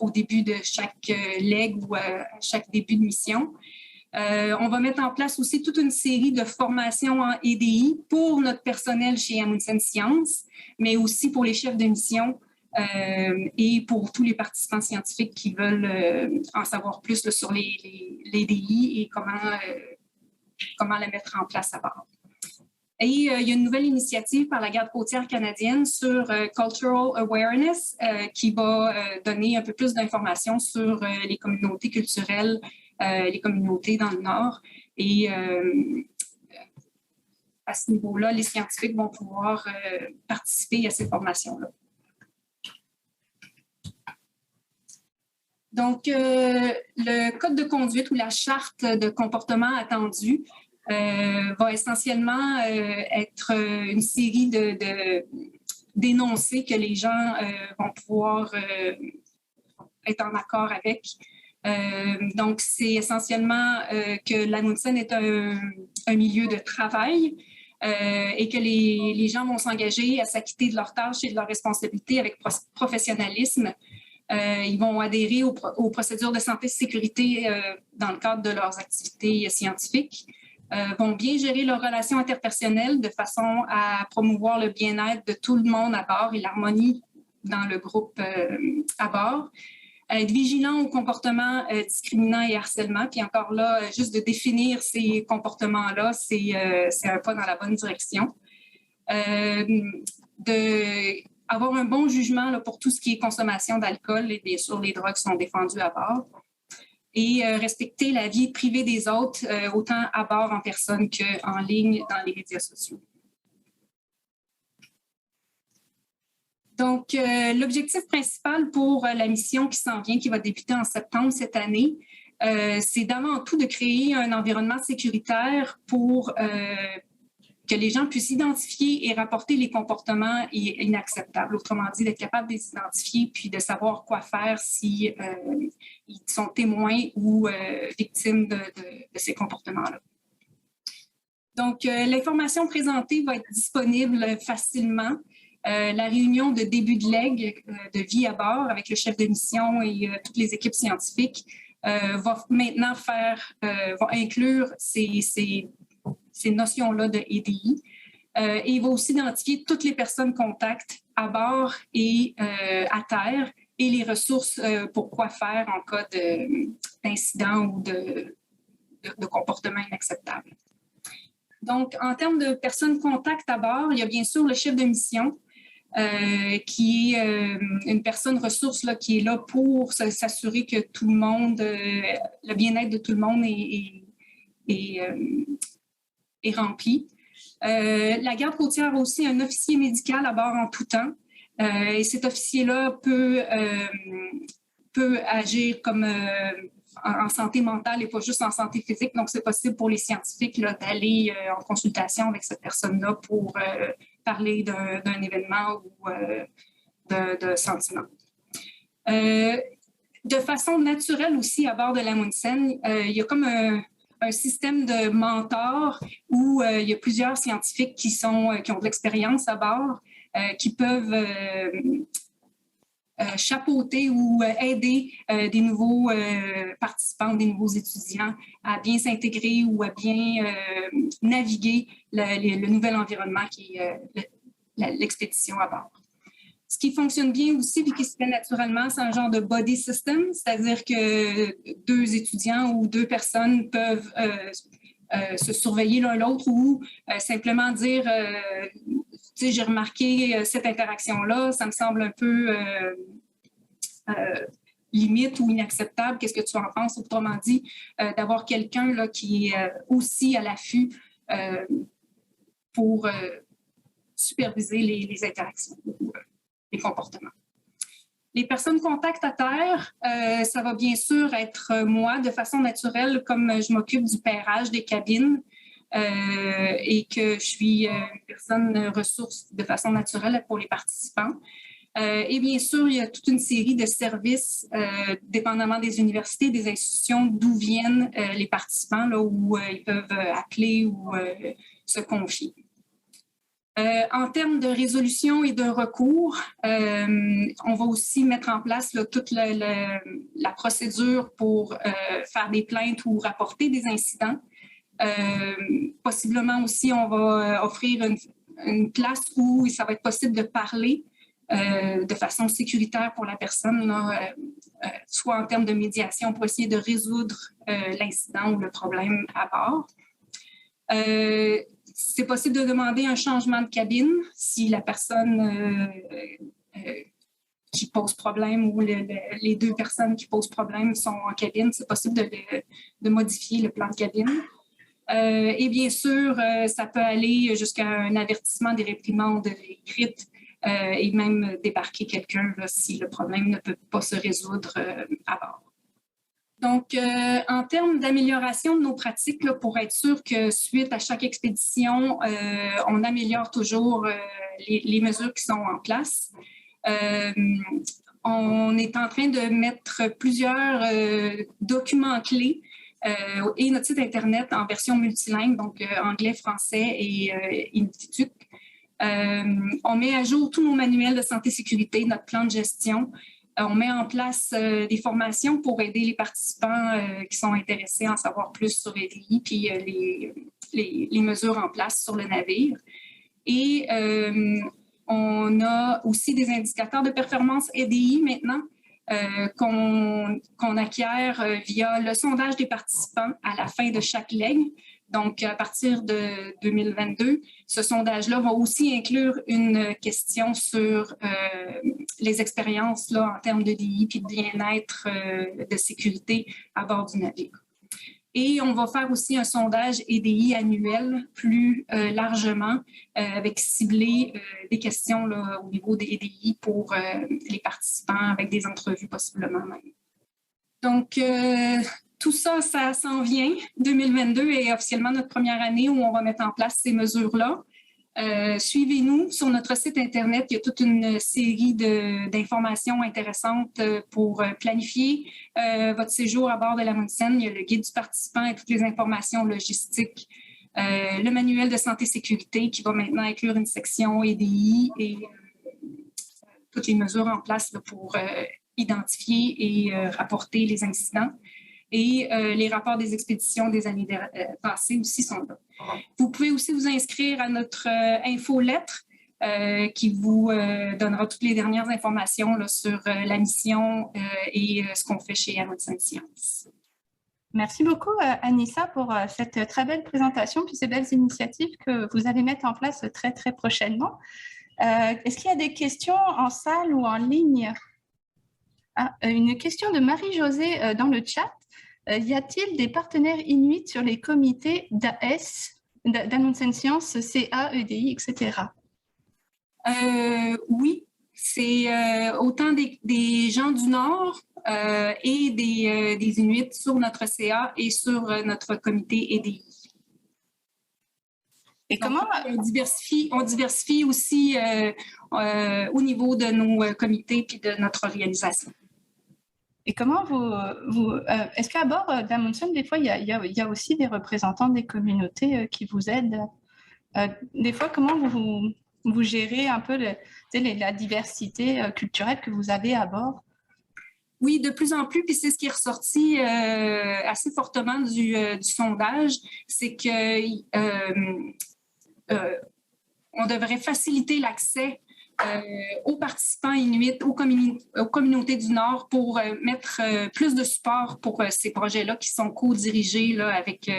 au début de chaque leg ou à chaque début de mission. On va mettre en place aussi toute une série de formations en EDI pour notre personnel chez Amundsen Sciences, mais aussi pour les chefs de mission et pour tous les participants scientifiques qui veulent en savoir plus là, sur l'EDI et comment la mettre en place à bord. Et il y a une nouvelle initiative par la Garde côtière canadienne sur Cultural Awareness qui va donner un peu plus d'informations sur les communautés culturelles, les communautés dans le Nord. Et à ce niveau-là, les scientifiques vont pouvoir participer à ces formations-là. Donc, le code de conduite ou la charte de comportement attendu va essentiellement être une série d'énoncés que les gens vont pouvoir être en accord avec. Donc, c'est essentiellement que l'Amundsen est un milieu de travail et que les gens vont s'engager à s'acquitter de leurs tâches et de leurs responsabilités avec professionnalisme. Ils vont adhérer aux procédures de santé et sécurité dans le cadre de leurs activités scientifiques, vont bien gérer leurs relations interpersonnelles de façon à promouvoir le bien-être de tout le monde à bord et l'harmonie dans le groupe à bord, être vigilant aux comportements discriminants et harcèlement. Puis encore là, juste de définir ces comportements-là, c'est un pas dans la bonne direction. Avoir un bon jugement là, pour tout ce qui est consommation d'alcool et bien sûr les drogues sont défendues à bord. Et respecter la vie privée des autres, autant à bord en personne qu'en ligne dans les médias sociaux. Donc, l'objectif principal pour la mission qui s'en vient, qui va débuter en septembre cette année, c'est d'avant tout de créer un environnement sécuritaire pour que les gens puissent identifier et rapporter les comportements inacceptables. Autrement dit, d'être capable de les identifier puis de savoir quoi faire si ils sont témoins ou victimes de ces comportements-là. Donc, l'information présentée va être disponible facilement. La réunion de début de leg de vie à bord avec le chef de mission et toutes les équipes scientifiques va maintenant va inclure ces notions-là de EDI. Et il va aussi identifier toutes les personnes contacts à bord et à terre et les ressources pour quoi faire en cas d'incident ou de comportement inacceptable. Donc, en termes de personnes contacts à bord, il y a bien sûr le chef de mission qui est une personne ressource là, qui est là pour s'assurer que tout le monde, le bien-être de tout le monde est rempli. La garde côtière a aussi un officier médical à bord en tout temps. Et cet officier-là peut agir comme en santé mentale et pas juste en santé physique. Donc, c'est possible pour les scientifiques d'aller en consultation avec cette personne-là pour parler d'un événement ou de sentiments. De façon naturelle aussi, à bord de l'Amundsen, il y a comme un système de mentors où il y a plusieurs scientifiques qui ont de l'expérience à bord, qui peuvent chapeauter ou aider des nouveaux participants, des nouveaux étudiants à bien s'intégrer ou à bien naviguer le nouvel environnement qui est l'expédition à bord. Ce qui fonctionne bien aussi et qui se fait naturellement, c'est un genre de body system, c'est-à-dire que 2 étudiants ou 2 personnes peuvent se surveiller l'un l'autre ou simplement dire tu sais, j'ai remarqué cette interaction-là, ça me semble un peu limite ou inacceptable. Qu'est-ce que tu en penses? Autrement dit, d'avoir quelqu'un là, qui est aussi à l'affût pour superviser les interactions ou les comportements. Les personnes contacts à terre, ça va bien sûr être moi de façon naturelle, comme je m'occupe du pairage des cabines et que je suis une personne ressource de façon naturelle pour les participants. Et bien sûr, il y a toute une série de services, dépendamment des universités, des institutions, d'où viennent les participants, là, où ils peuvent appeler ou se confier. En termes de résolution et de recours, on va aussi mettre en place là, toute la procédure pour faire des plaintes ou rapporter des incidents. Possiblement aussi, on va offrir une place où ça va être possible de parler de façon sécuritaire pour la personne, là, soit en termes de médiation pour essayer de résoudre l'incident ou le problème à bord. C'est possible de demander un changement de cabine si la personne qui pose problème ou les 2 personnes qui posent problème sont en cabine. C'est possible de modifier le plan de cabine. Et bien sûr, ça peut aller jusqu'à un avertissement des réprimandes écrites et même débarquer quelqu'un si le problème ne peut pas se résoudre à bord. Donc, en termes d'amélioration de nos pratiques, là, pour être sûr que suite à chaque expédition, on améliore toujours les mesures qui sont en place. On est en train de mettre plusieurs documents clés et notre site Internet en version multilingue, donc anglais, français et inuktitut. On met à jour tous nos manuels de santé-sécurité, notre plan de gestion. On met en place des formations pour aider les participants qui sont intéressés à en savoir plus sur EDI puis les mesures en place sur le navire. Et on a aussi des indicateurs de performance EDI maintenant qu'on acquiert via le sondage des participants à la fin de chaque leg. Donc, à partir de 2022, ce sondage-là va aussi inclure une question sur les expériences là, en termes de DI et de bien-être de sécurité à bord du navire. Et on va faire aussi un sondage EDI annuel plus largement avec ciblé des questions là, au niveau des EDI pour les participants avec des entrevues possiblement même. Donc, tout ça, ça s'en vient. 2022 est officiellement notre première année où on va mettre en place ces mesures-là. Suivez-nous sur notre site Internet. Il y a toute une série d'informations intéressantes pour planifier votre séjour à bord de l'Amundsen. Il y a le guide du participant et toutes les informations logistiques le manuel de santé-sécurité qui va maintenant inclure une section EDI et toutes les mesures en place là, pour identifier et rapporter les incidents. Et les rapports des expéditions des années passées aussi sont là. Vous pouvez aussi vous inscrire à notre infolettre qui vous donnera toutes les dernières informations là, sur la mission et ce qu'on fait chez Amundsen Science. Merci beaucoup, Anissa, pour cette très belle présentation puis ces belles initiatives que vous allez mettre en place très, très prochainement. Est-ce qu'il y a des questions en salle ou en ligne? Une question de Marie-Josée dans le chat. Y a-t-il des partenaires inuits sur les comités d'AS, d'Amundsen Science, CA, EDI, etc.? Oui, c'est autant des gens du Nord et des Inuits sur notre CA et sur notre comité EDI. Et donc, comment on diversifie aussi au niveau de nos comités puis de notre organisation. Et comment est-ce qu'à bord d'Amundsen, des fois, il y a aussi des représentants des communautés qui vous aident? Des fois, comment vous gérez un peu la diversité culturelle que vous avez à bord? Oui, de plus en plus, puis c'est ce qui est ressorti assez fortement du sondage, c'est que on devrait faciliter l'accès aux participants inuits, aux communautés du Nord pour mettre plus de support pour ces projets-là qui sont co-dirigés là, avec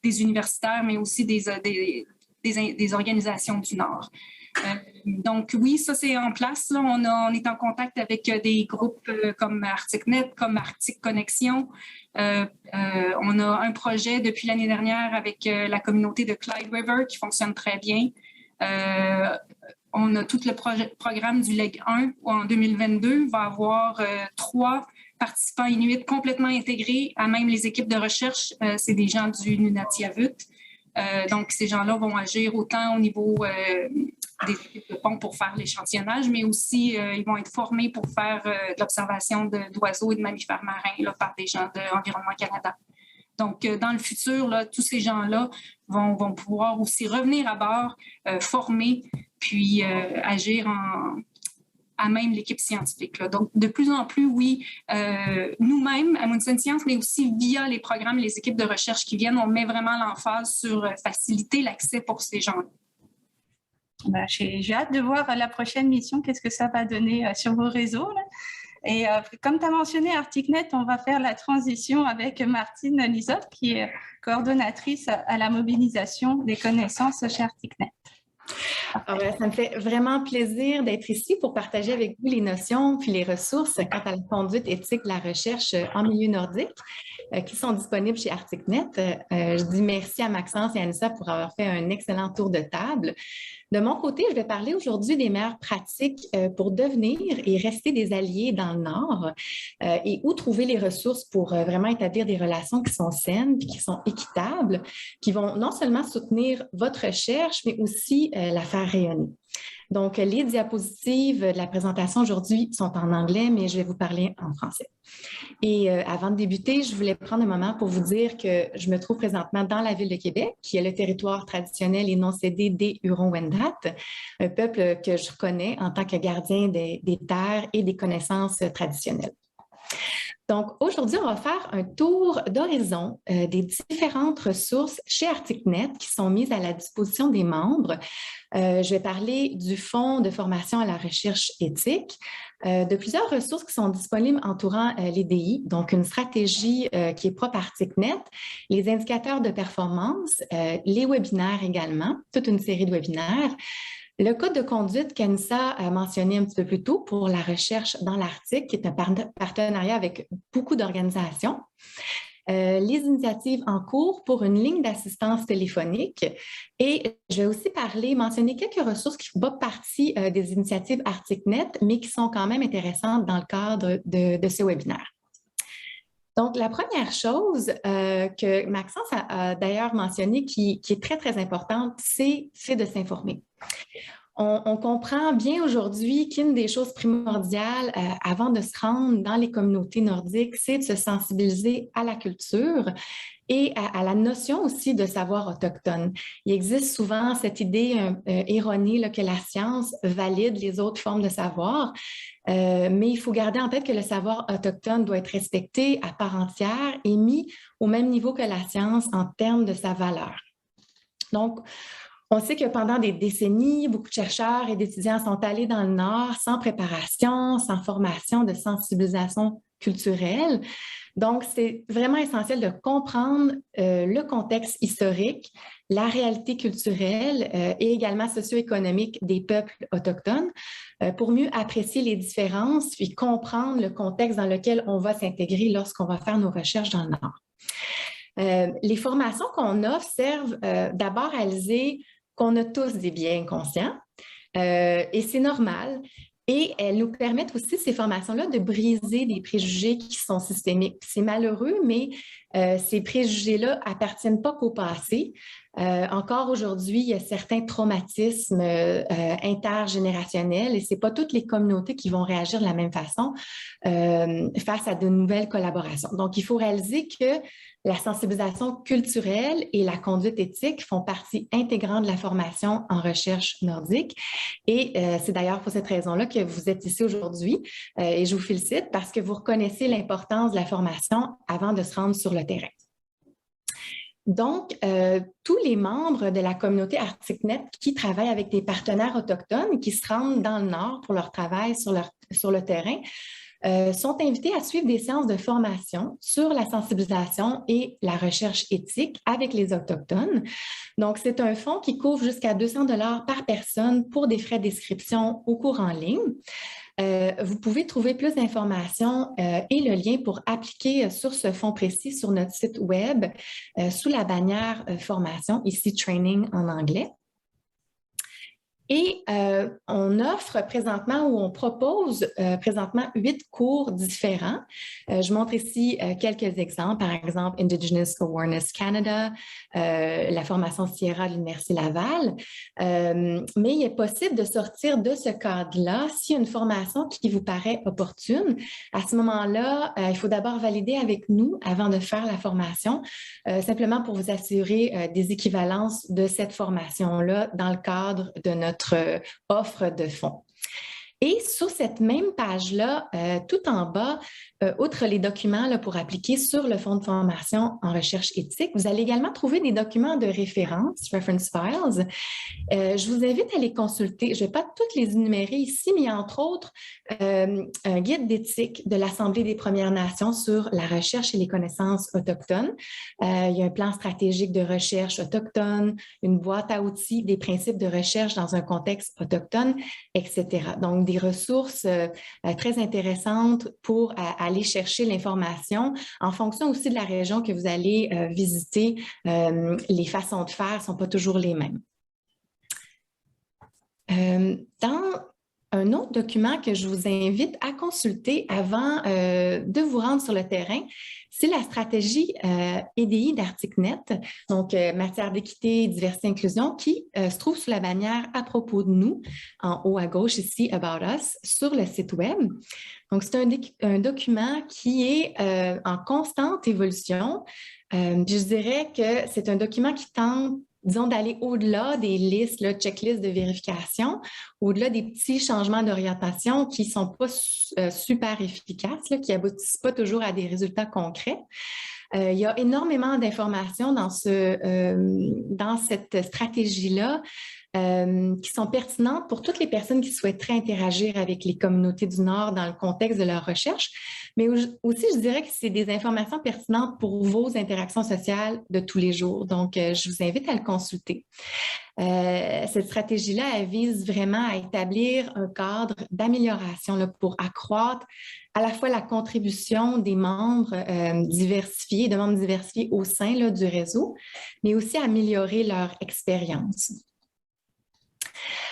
des universitaires, mais aussi des organisations du Nord. Donc oui, ça c'est en place. Là. On est en contact avec des groupes comme ArcticNet, comme Arctic Connexion. On a un projet depuis l'année dernière avec la communauté de Clyde River qui fonctionne très bien. On a tout le programme du LEG 1 où en 2022 va avoir 3 participants inuits complètement intégrés à même les équipes de recherche. C'est des gens du Nunatiavut. Donc, ces gens-là vont agir autant au niveau des équipes de pont pour faire l'échantillonnage, mais aussi ils vont être formés pour faire de l'observation d'oiseaux et de mammifères marins là, par des gens de Environnement Canada. Donc, dans le futur, là, tous ces gens-là vont pouvoir aussi revenir à bord, former, puis agir à même l'équipe scientifique. Là. Donc, de plus en plus, oui, nous-mêmes, à Amundsen Science, mais aussi via les programmes et les équipes de recherche qui viennent, on met vraiment l'emphase sur faciliter l'accès pour ces gens-là. Ben, j'ai hâte de voir la prochaine mission, qu'est-ce que ça va donner sur vos réseaux. Là. Et comme tu as mentionné ArcticNet, on va faire la transition avec Martine Lisotte, qui est coordonnatrice à la mobilisation des connaissances chez ArcticNet. Ça me fait vraiment plaisir d'être ici pour partager avec vous les notions puis les ressources quant à la conduite éthique de la recherche en milieu nordique qui sont disponibles chez ArcticNet. Je dis merci à Maxence et à Anissa pour avoir fait un excellent tour de table. De mon côté, je vais parler aujourd'hui des meilleures pratiques pour devenir et rester des alliés dans le Nord et où trouver les ressources pour vraiment établir des relations qui sont saines puis qui sont équitables, qui vont non seulement soutenir votre recherche, mais aussi la faire rayonner. Donc, les diapositives de la présentation aujourd'hui sont en anglais, mais je vais vous parler en français. Et avant de débuter, je voulais prendre un moment pour vous dire que je me trouve présentement dans la ville de Québec, qui est le territoire traditionnel et non cédé des Hurons-Wendat, un peuple que je reconnais en tant que gardien des terres et des connaissances traditionnelles. Donc, aujourd'hui, on va faire un tour d'horizon des différentes ressources chez ArcticNet qui sont mises à la disposition des membres. Je vais parler du Fonds de formation à la recherche éthique, de plusieurs ressources qui sont disponibles entourant l'EDI, donc une stratégie qui est propre à ArcticNet, les indicateurs de performance, les webinaires également, toute une série de webinaires. Le code de conduite qu'Anissa a mentionné un petit peu plus tôt pour la recherche dans l'Arctique, qui est un partenariat avec beaucoup d'organisations. Les initiatives en cours pour une ligne d'assistance téléphonique. Et je vais aussi mentionner quelques ressources qui ne font pas partie des initiatives ArcticNet, mais qui sont quand même intéressantes dans le cadre de ce webinaire. Donc, la première chose que Maxence a d'ailleurs mentionné, qui est très, très importante, c'est de s'informer. On comprend bien aujourd'hui qu'une des choses primordiales avant de se rendre dans les communautés nordiques, c'est de se sensibiliser à la culture et à la notion aussi de savoir autochtone. Il existe souvent cette idée erronée là, que la science valide les autres formes de savoir, mais il faut garder en tête que le savoir autochtone doit être respecté à part entière et mis au même niveau que la science en termes de sa valeur. Donc, on sait que pendant des décennies, beaucoup de chercheurs et d'étudiants sont allés dans le Nord sans préparation, sans formation de sensibilisation culturelle. Donc, c'est vraiment essentiel de comprendre le contexte historique, la réalité culturelle et également socio-économique des peuples autochtones pour mieux apprécier les différences puis comprendre le contexte dans lequel on va s'intégrer lorsqu'on va faire nos recherches dans le Nord. Les formations qu'on offre servent d'abord à réaliser qu'on a tous des biais inconscients et c'est normal. Et elles nous permettent aussi, ces formations-là, de briser des préjugés qui sont systémiques. C'est malheureux, mais ces préjugés-là appartiennent pas qu'au passé. Encore aujourd'hui, il y a certains traumatismes intergénérationnels et ce n'est pas toutes les communautés qui vont réagir de la même façon face à de nouvelles collaborations. Donc, il faut réaliser que la sensibilisation culturelle et la conduite éthique font partie intégrante de la formation en recherche nordique. Et c'est d'ailleurs pour cette raison-là que vous êtes ici aujourd'hui. Et je vous félicite parce que vous reconnaissez l'importance de la formation avant de se rendre sur le terrain. Donc, tous les membres de la communauté ArcticNet qui travaillent avec des partenaires autochtones, qui se rendent dans le Nord pour leur travail sur le terrain, sont invités à suivre des séances de formation sur la sensibilisation et la recherche éthique avec les Autochtones. Donc, c'est un fonds qui couvre jusqu'à 200 $ par personne pour des frais d'inscription au cours en ligne. Vous pouvez trouver plus d'informations et le lien pour appliquer sur ce fonds précis sur notre site web sous la bannière formation, ici training en anglais. Et on offre présentement ou on propose présentement 8 cours différents. Je montre ici quelques exemples, par exemple Indigenous Awareness Canada, la formation Sierra de l'Université Laval. Mais il est possible de sortir de ce cadre-là s'il y a une formation qui vous paraît opportune. À ce moment-là, il faut d'abord valider avec nous avant de faire la formation, simplement pour vous assurer des équivalences de cette formation-là dans le cadre de notre offre de fonds. Et sur cette même page-là, tout en bas, outre les documents là, pour appliquer sur le fonds de formation en recherche éthique, vous allez également trouver des documents de référence, reference files. Je vous invite à les consulter. Je ne vais pas toutes les énumérer ici, mais il y a entre autres un guide d'éthique de l'Assemblée des Premières Nations sur la recherche et les connaissances autochtones. Il y a un plan stratégique de recherche autochtone, une boîte à outils, des principes de recherche dans un contexte autochtone, etc. Donc, des ressources très intéressantes pour aller chercher l'information en fonction aussi de la région que vous allez visiter. Les façons de faire ne sont pas toujours les mêmes. Dans un autre document que je vous invite à consulter avant de vous rendre sur le terrain, c'est la stratégie EDI d'ArcticNet, donc matière d'équité, diversité, inclusion, qui se trouve sous la bannière « À propos de nous », en haut à gauche ici, « About Us », sur le site web. Donc, c'est un document qui est en constante évolution. Je dirais que c'est un document qui tente, disons, d'aller au-delà des listes, là, checklists de vérification, au-delà des petits changements d'orientation qui ne sont pas super efficaces, là, qui n'aboutissent pas toujours à des résultats concrets. Il y a énormément d'informations dans cette stratégie-là qui sont pertinentes pour toutes les personnes qui souhaiteraient interagir avec les communautés du Nord dans le contexte de leur recherche, mais aussi, je dirais que c'est des informations pertinentes pour vos interactions sociales de tous les jours. Donc, je vous invite à le consulter. Cette stratégie-là, elle vise vraiment à établir un cadre d'amélioration pour accroître à la fois la contribution des membres diversifiés, de membres diversifiés au sein là, du réseau, mais aussi améliorer leur expérience.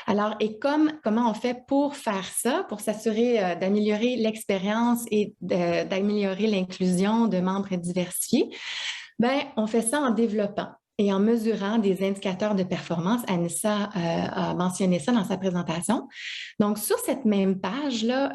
Alors, et comment on fait pour faire ça, pour s'assurer d'améliorer l'expérience et d'améliorer l'inclusion de membres diversifiés? Bien, on fait ça en développant et en mesurant des indicateurs de performance. Anissa a mentionné ça dans sa présentation. Donc, sur cette même page-là,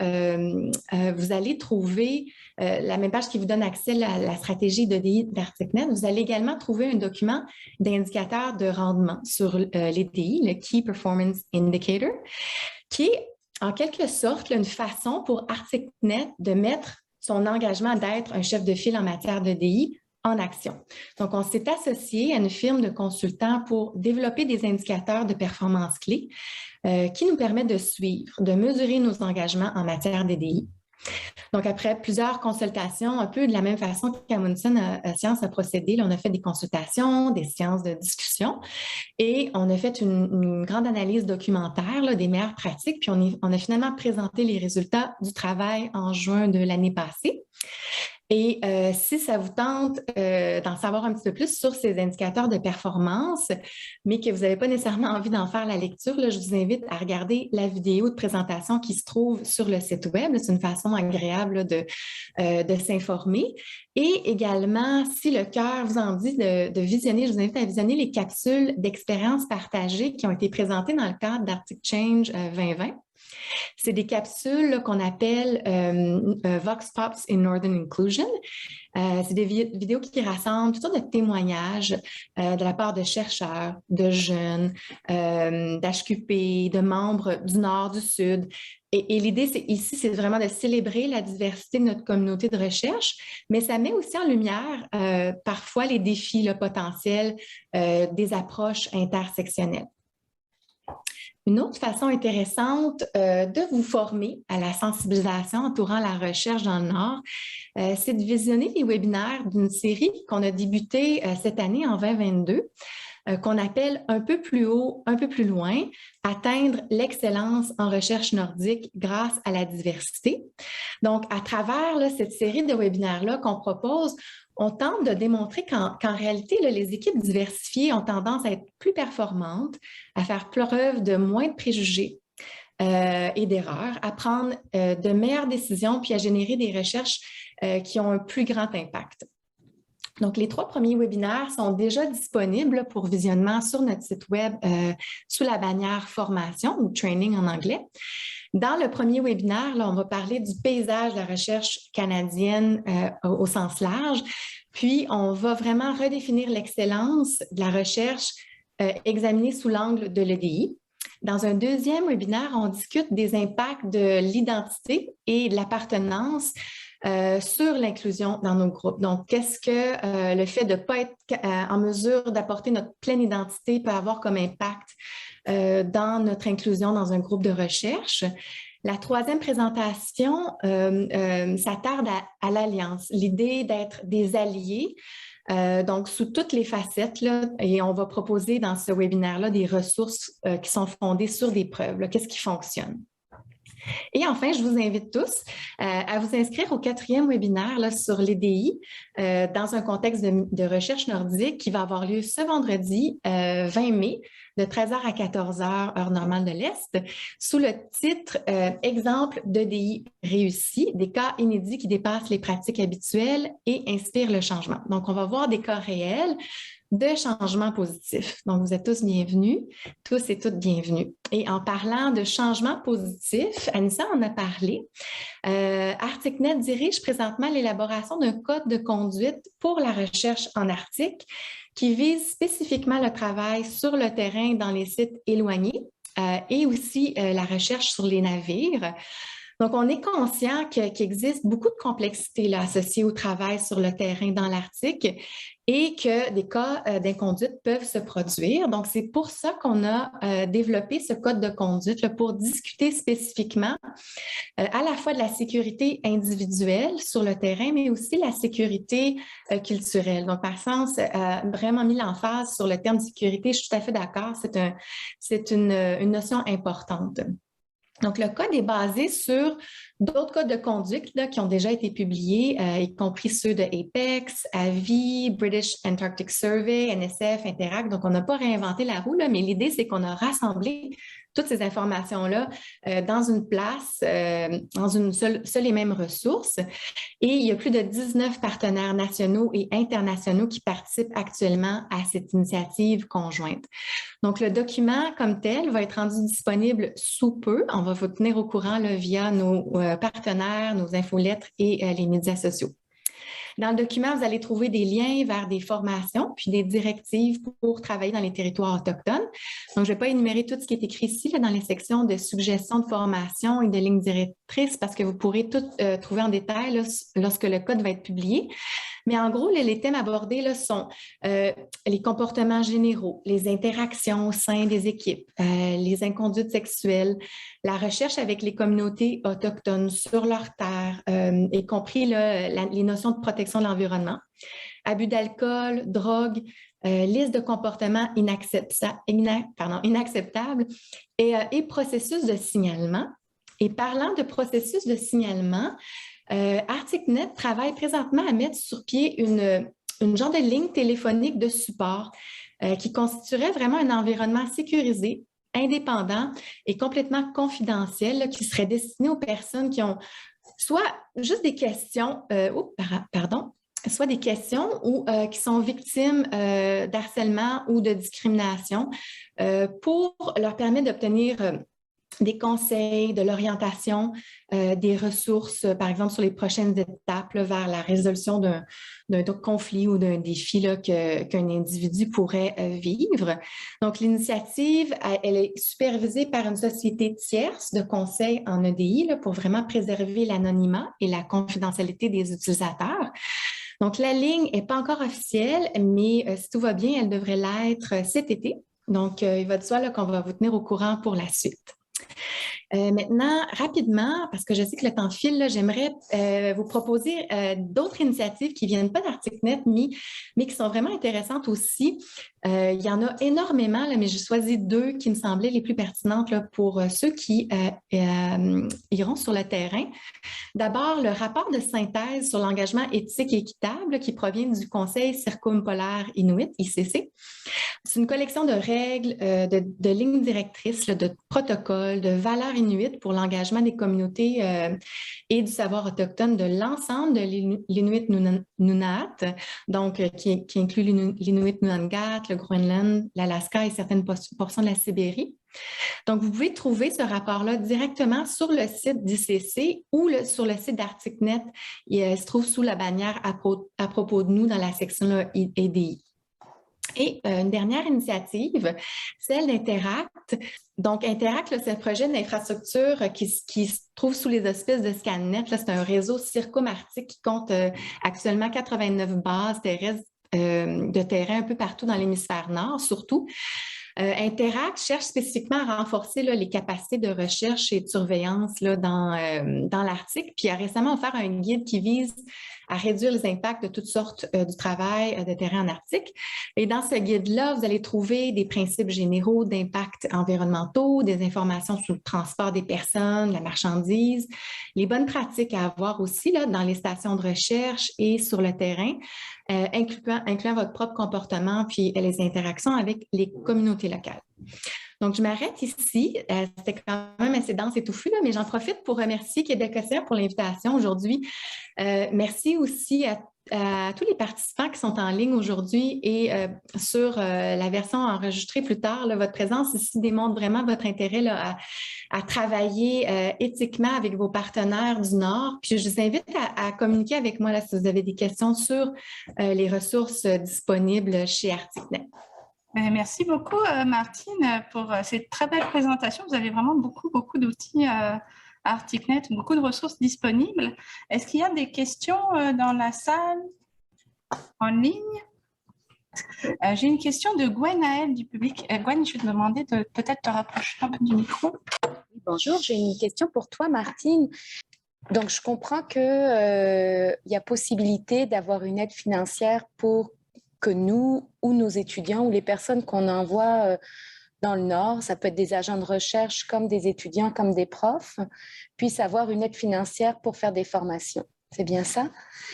vous allez trouver la même page qui vous donne accès à la stratégie d'EDI d'ArcticNet. Vous allez également trouver un document d'indicateurs de rendement sur l'EDI, le Key Performance Indicator, qui est en quelque sorte une façon pour ArcticNet de mettre son engagement d'être un chef de file en matière d'EDI en action. Donc, on s'est associé à une firme de consultants pour développer des indicateurs de performance clés qui nous permettent de suivre, de mesurer nos engagements en matière d'EDI. Donc, après plusieurs consultations, un peu de la même façon qu'Amundsen Science a procédé, là, on a fait des consultations, des séances de discussion et on a fait une grande analyse documentaire là, des meilleures pratiques, puis on a finalement présenté les résultats du travail en juin de l'année passée. Et si ça vous tente d'en savoir un petit peu plus sur ces indicateurs de performance, mais que vous n'avez pas nécessairement envie d'en faire la lecture, là, je vous invite à regarder la vidéo de présentation qui se trouve sur le site web. C'est une façon agréable là, de s'informer. Et également, si le cœur vous en dit de visionner, je vous invite à visionner les capsules d'expériences partagées qui ont été présentées dans le cadre d'Arctic Change 2020. C'est des capsules qu'on appelle Vox Pops in Northern Inclusion. C'est des vidéos qui rassemblent toutes sortes de témoignages de la part de chercheurs, de jeunes, d'HQP, de membres du Nord, du Sud. Et l'idée ici, c'est vraiment de célébrer la diversité de notre communauté de recherche, mais ça met aussi en lumière parfois les défis potentiels des approches intersectionnelles. Une autre façon intéressante de vous former à la sensibilisation entourant la recherche dans le Nord, c'est de visionner les webinaires d'une série qu'on a débutée cette année en 2022, qu'on appelle Un peu plus haut, un peu plus loin, atteindre l'excellence en recherche nordique grâce à la diversité. Donc, à travers là, cette série de webinaires-là qu'on propose, on tente de démontrer qu'en réalité, là, les équipes diversifiées ont tendance à être plus performantes, à faire preuve de moins de préjugés et d'erreurs, à prendre de meilleures décisions, puis à générer des recherches qui ont un plus grand impact. Donc, les 3 premiers webinaires sont déjà disponibles pour visionnement sur notre site web sous la bannière formation ou training en anglais. Dans le premier webinaire, là, on va parler du paysage de la recherche canadienne au sens large, puis on va vraiment redéfinir l'excellence de la recherche examinée sous l'angle de l'EDI. Dans un deuxième webinaire, on discute des impacts de l'identité et de l'appartenance sur l'inclusion dans nos groupes. Donc, qu'est-ce que le fait de ne pas être en mesure d'apporter notre pleine identité peut avoir comme impact dans notre inclusion dans un groupe de recherche? La troisième présentation s'attarde à l'alliance, l'idée d'être des alliés, donc sous toutes les facettes, là, et on va proposer dans ce webinaire-là des ressources qui sont fondées sur des preuves. Qu'est-ce qui fonctionne? Et enfin, je vous invite tous à vous inscrire au 4e webinaire là, sur l'EDI dans un contexte de recherche nordique qui va avoir lieu ce vendredi 20 mai de 13h à 14h, heure normale de l'Est, sous le titre « Exemple d'EDI réussi, des cas inédits qui dépassent les pratiques habituelles et inspirent le changement ». Donc, on va voir des cas réels de changement positif. Donc, vous êtes tous bienvenus, tous et toutes bienvenus. Et en parlant de changement positif, Anissa en a parlé. ArcticNet dirige présentement l'élaboration d'un code de conduite pour la recherche en Arctique qui vise spécifiquement le travail sur le terrain dans les sites éloignés et aussi la recherche sur les navires. Donc, on est conscient qu'il existe beaucoup de complexité là, associée au travail sur le terrain dans l'Arctique et que des cas d'inconduite peuvent se produire. Donc, c'est pour ça qu'on a développé ce code de conduite là, pour discuter spécifiquement à la fois de la sécurité individuelle sur le terrain, mais aussi la sécurité culturelle. Donc, par sens, vraiment mis l'emphase sur le terme sécurité, je suis tout à fait d'accord, c'est une notion importante. Donc, le code est basé sur d'autres codes de conduite là, qui ont déjà été publiés, y compris ceux de APEX, AVI, British Antarctic Survey, NSF, Interact. Donc, on n'a pas réinventé la roue, là, mais l'idée, c'est qu'on a rassemblé toutes ces informations-là dans une place, dans une seule et même ressource. Et il y a plus de 19 partenaires nationaux et internationaux qui participent actuellement à cette initiative conjointe. Donc, le document comme tel va être rendu disponible sous peu. On va vous tenir au courant là, via nos partenaires, nos infolettres et les médias sociaux. Dans le document, vous allez trouver des liens vers des formations puis des directives pour travailler dans les territoires autochtones. Donc, je ne vais pas énumérer tout ce qui est écrit ici là, dans les sections de suggestions de formation et de lignes directrices parce que vous pourrez tout trouver en détail là, lorsque le code va être publié. Mais en gros, les thèmes abordés là, sont les comportements généraux, les interactions au sein des équipes, les inconduites sexuelles, la recherche avec les communautés autochtones sur leur terre, y compris là, les notions de protection de l'environnement, abus d'alcool, drogue, liste de comportements inacceptables et processus de signalement. Et parlant de processus de signalement, ArcticNet travaille présentement à mettre sur pied une genre de ligne téléphonique de support qui constituerait vraiment un environnement sécurisé, indépendant et complètement confidentiel là, qui serait destiné aux personnes qui ont soit juste des questions, soit des questions ou qui sont victimes d'harcèlement ou de discrimination pour leur permettre d'obtenir des conseils, de l'orientation, des ressources, par exemple, sur les prochaines étapes là, vers la résolution d'un conflit ou d'un défi là, qu'un individu pourrait vivre. Donc, l'initiative, elle est supervisée par une société tierce de conseil en EDI là, pour vraiment préserver l'anonymat et la confidentialité des utilisateurs. Donc, la ligne n'est pas encore officielle, mais si tout va bien, elle devrait l'être cet été. Donc, il va de soi là, qu'on va vous tenir au courant pour la suite. Maintenant, rapidement, parce que je sais que le temps file, là, j'aimerais vous proposer d'autres initiatives qui ne viennent pas d'ArcticNet, mais qui sont vraiment intéressantes aussi. Il y en a énormément, là, mais j'ai choisi 2 qui me semblaient les plus pertinentes là, pour ceux qui iront sur le terrain. D'abord, le rapport de synthèse sur l'engagement éthique et équitable qui provient du Conseil circumpolaire inuit, ICC. C'est une collection de règles, de lignes directrices, là, de protocoles, de valeurs inuites pour l'engagement des communautés et du savoir autochtone de l'ensemble de l'Inuit Nunat, donc qui inclut l'Inuit Nunangat, le Groenland, l'Alaska et certaines portions de la Sibérie. Donc, vous pouvez trouver ce rapport-là directement sur le site d'ICC ou sur le site d'ArcticNet. Il se trouve sous la bannière à propos de nous dans la section EDI. Et une dernière initiative, celle d'Interact. Donc, Interact, c'est un projet d'infrastructure qui se trouve sous les auspices de ScanNet. C'est un réseau circumarctique qui compte actuellement 89 bases terrestres de terrain un peu partout dans l'hémisphère nord, surtout. Interact cherche spécifiquement à renforcer là, les capacités de recherche et de surveillance là, dans l'Arctique, puis a récemment offert un guide qui vise à réduire les impacts de toutes sortes du travail de terrain en Arctique. Et dans ce guide-là, vous allez trouver des principes généraux d'impacts environnementaux, des informations sur le transport des personnes, la marchandise, les bonnes pratiques à avoir aussi là, dans les stations de recherche et sur le terrain, incluant votre propre comportement puis les interactions avec les communautés locales. Donc, je m'arrête ici. C'était quand même assez dense et touffu, là, mais j'en profite pour remercier Québec Océan pour l'invitation aujourd'hui. Merci aussi à tous les participants qui sont en ligne aujourd'hui et sur la version enregistrée plus tard. Là, votre présence ici démontre vraiment votre intérêt là, à travailler éthiquement avec vos partenaires du Nord. Puis je vous invite à communiquer avec moi là, si vous avez des questions sur les ressources disponibles chez ArcticNet. Merci beaucoup, Martine, pour cette très belle présentation. Vous avez vraiment beaucoup d'outils à ArcticNet, beaucoup de ressources disponibles. Est-ce qu'il y a des questions dans la salle, en ligne? J'ai une question de Gwenaëlle du public. Gwen, je vais te demander de peut-être te rapprocher un peu du micro. Bonjour, j'ai une question pour toi, Martine. Donc, je comprends qu'il y a possibilité d'avoir une aide financière pour que nous ou nos étudiants ou les personnes qu'on envoie dans le Nord, ça peut être des agents de recherche comme des étudiants, comme des profs, puissent avoir une aide financière pour faire des formations. C'est bien ça?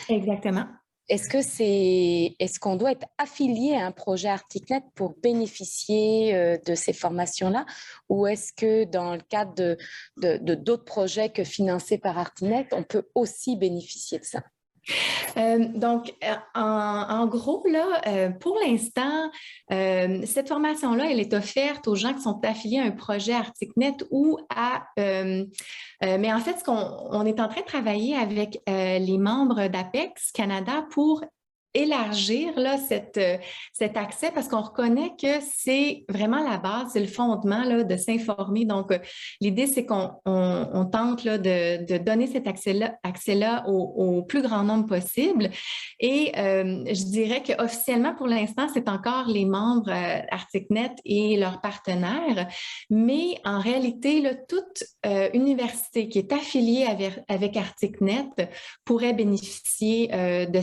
Exactement. est-ce qu'on doit être affilié à un projet ArcticNet pour bénéficier de ces formations-là, ou est-ce que dans le cadre de d'autres projets que financés par ArcticNet, on peut aussi bénéficier de ça? En gros, là, pour l'instant, cette formation-là, elle est offerte aux gens qui sont affiliés à un projet ArcticNet ou à... mais en fait, on est en train de travailler avec les membres d'Apex Canada pour élargir là, cet accès, parce qu'on reconnaît que c'est vraiment la base, c'est le fondement là, de s'informer. Donc, l'idée, c'est qu'on tente là, de donner cet accès-là au plus grand nombre possible. Et je dirais qu'officiellement, pour l'instant, c'est encore les membres ArcticNet et leurs partenaires. Mais en réalité, là, toute université qui est affiliée avec ArcticNet pourrait bénéficier de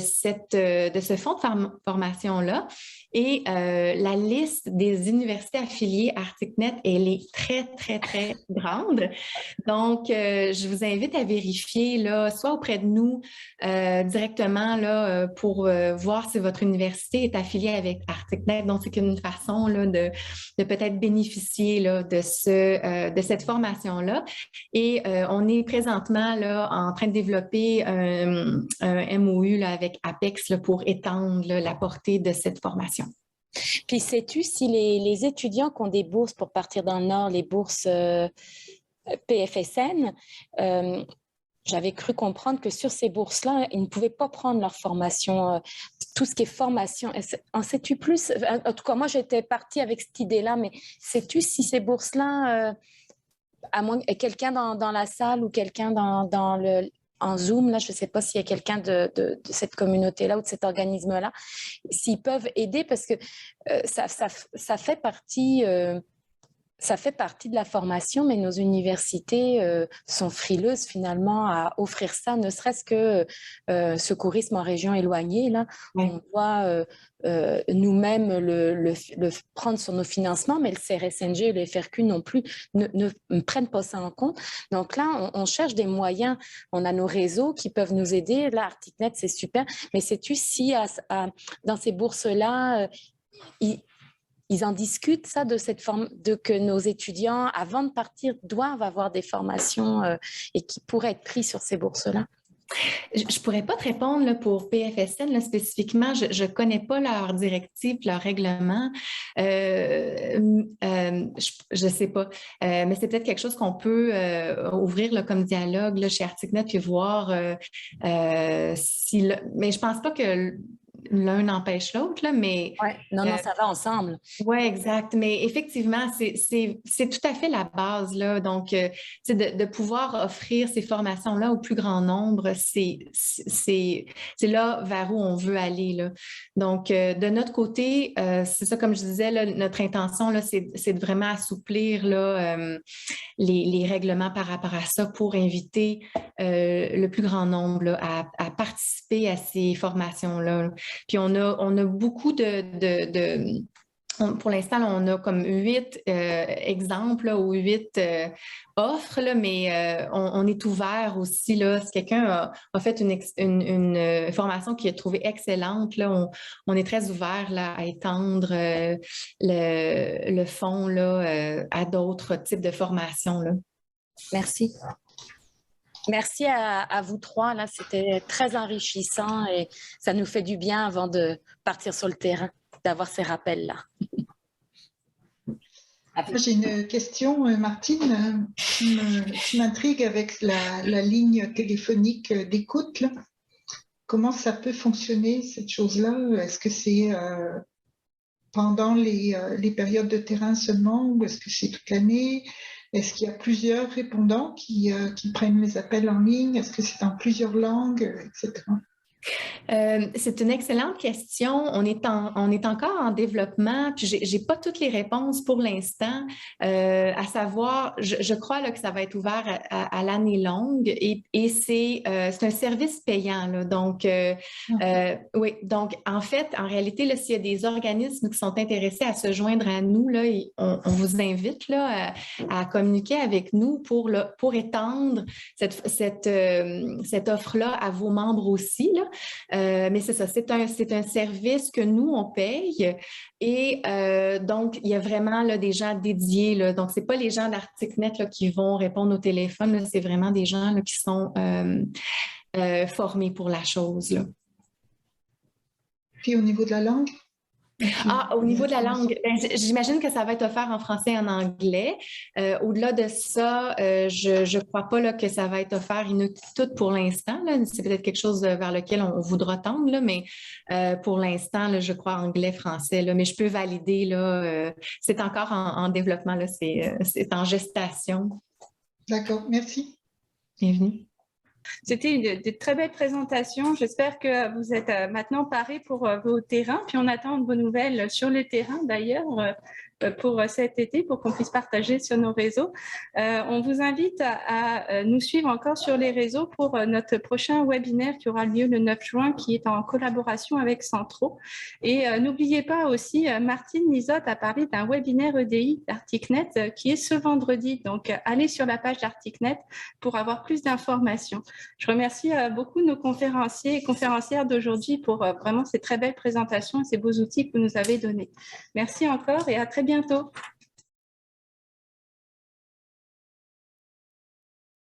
ce fonds de formation-là. Et la liste des universités affiliées à ArcticNet, elle est très, très, très grande. Donc, je vous invite à vérifier, là, soit auprès de nous directement là, pour voir si votre université est affiliée avec ArcticNet. Donc, c'est une façon là, de peut-être bénéficier là, de cette formation-là. Et on est présentement là, en train de développer un MOU là, avec Apex là, pour étendre là, la portée de cette formation. Puis sais-tu si les étudiants qui ont des bourses pour partir dans le Nord, les bourses PFSN, j'avais cru comprendre que sur ces bourses-là, ils ne pouvaient pas prendre leur formation, tout ce qui est formation. En sais-tu plus? En tout cas, moi, j'étais partie avec cette idée-là, mais sais-tu si ces bourses-là, à moins quelqu'un dans la salle ou quelqu'un en Zoom, là, je ne sais pas s'il y a quelqu'un de cette communauté-là ou de cet organisme-là, s'ils peuvent aider, parce que ça fait partie de la formation, mais nos universités sont frileuses finalement à offrir ça, ne serait-ce que secourisme en région éloignée. Là, on doit nous-mêmes le prendre sur nos financements, mais le CRSNG et le FRQ non plus ne prennent pas ça en compte. Donc là, on cherche des moyens. On a nos réseaux qui peuvent nous aider. Là, ArcticNet, c'est super. Mais sais-tu si dans ces bourses-là, ils en discutent, ça, de cette forme, que nos étudiants, avant de partir, doivent avoir des formations et qui pourraient être pris sur ces bourses-là? Je ne pourrais pas te répondre là, pour PFSN là, spécifiquement. Je ne connais pas leurs directives, leurs règlements. Je ne sais pas. Mais c'est peut-être quelque chose qu'on peut ouvrir là, comme dialogue là, chez ArcticNet puis voir si... Mais je ne pense pas que l'un n'empêche l'autre, là, mais... Ouais. Non, ça va ensemble. Oui, exact. Mais effectivement, c'est tout à fait la base, là. Donc, de pouvoir offrir ces formations-là au plus grand nombre, c'est là vers où on veut aller, là. Donc, de notre côté, c'est ça, comme je disais, là, notre intention, là, c'est de vraiment assouplir là, les règlements par rapport à ça pour inviter le plus grand nombre là, à participer à ces formations-là. Puis on a beaucoup pour l'instant, on a comme 8 exemples là, ou 8 offres, là, mais on est ouvert aussi. Là, si quelqu'un a fait une formation qu'il a trouvée excellente, là, on est très ouvert là, à étendre le fonds là, à d'autres types de formations. Là. Merci. Merci à vous trois. Là, c'était très enrichissant et ça nous fait du bien avant de partir sur le terrain, d'avoir ces rappels-là. J'ai une question, Martine, qui m'intrigue avec la ligne téléphonique d'écoute. Comment ça peut fonctionner, cette chose-là? Est-ce que c'est pendant les périodes de terrain seulement ou est-ce que c'est toute l'année? Est-ce qu'il y a plusieurs répondants qui prennent les appels en ligne? Est-ce que c'est en plusieurs langues, etc.? C'est une excellente question. On est encore en développement, puis j'ai pas toutes les réponses pour l'instant. À savoir, je crois là, que ça va être ouvert à l'année longue et c'est un service payant. Là, donc, oui. Donc, en fait, en réalité, là, s'il y a des organismes qui sont intéressés à se joindre à nous, là, on vous invite là, à communiquer avec nous pour étendre cette offre-là à vos membres aussi. Là. Mais c'est ça, c'est un service que nous, on paye. Et donc, il y a vraiment là, des gens dédiés. Là. Donc, ce n'est pas les gens d'ArcticNet là, qui vont répondre au téléphone. C'est vraiment des gens là, qui sont formés pour la chose. Là. Puis au niveau de la langue? Ah, au niveau de la langue, j'imagine que ça va être offert en français et en anglais. Au-delà de ça, je ne crois pas là, que ça va être offert tout pour l'instant. C'est peut-être quelque chose vers lequel on voudra tendre, là, mais pour l'instant, là, je crois anglais, français. Là, mais je peux valider, là, c'est encore en développement, là, c'est en gestation. D'accord, merci. Bienvenue. C'était une très belle présentation. J'espère que vous êtes maintenant parés pour vos terrains. Puis on attend de vos nouvelles sur le terrain d'ailleurs pour cet été, pour qu'on puisse partager sur nos réseaux. On vous invite à nous suivre encore sur les réseaux pour notre prochain webinaire qui aura lieu le 9 juin, qui est en collaboration avec Centro. Et n'oubliez pas aussi, Martine Lisotte a parlé d'un webinaire EDI d'ArcticNet qui est ce vendredi. Donc, allez sur la page d'ArcticNet pour avoir plus d'informations. Je remercie beaucoup nos conférenciers et conférencières d'aujourd'hui pour vraiment ces très belles présentations et ces beaux outils que vous nous avez donnés. Merci encore et à très bientôt.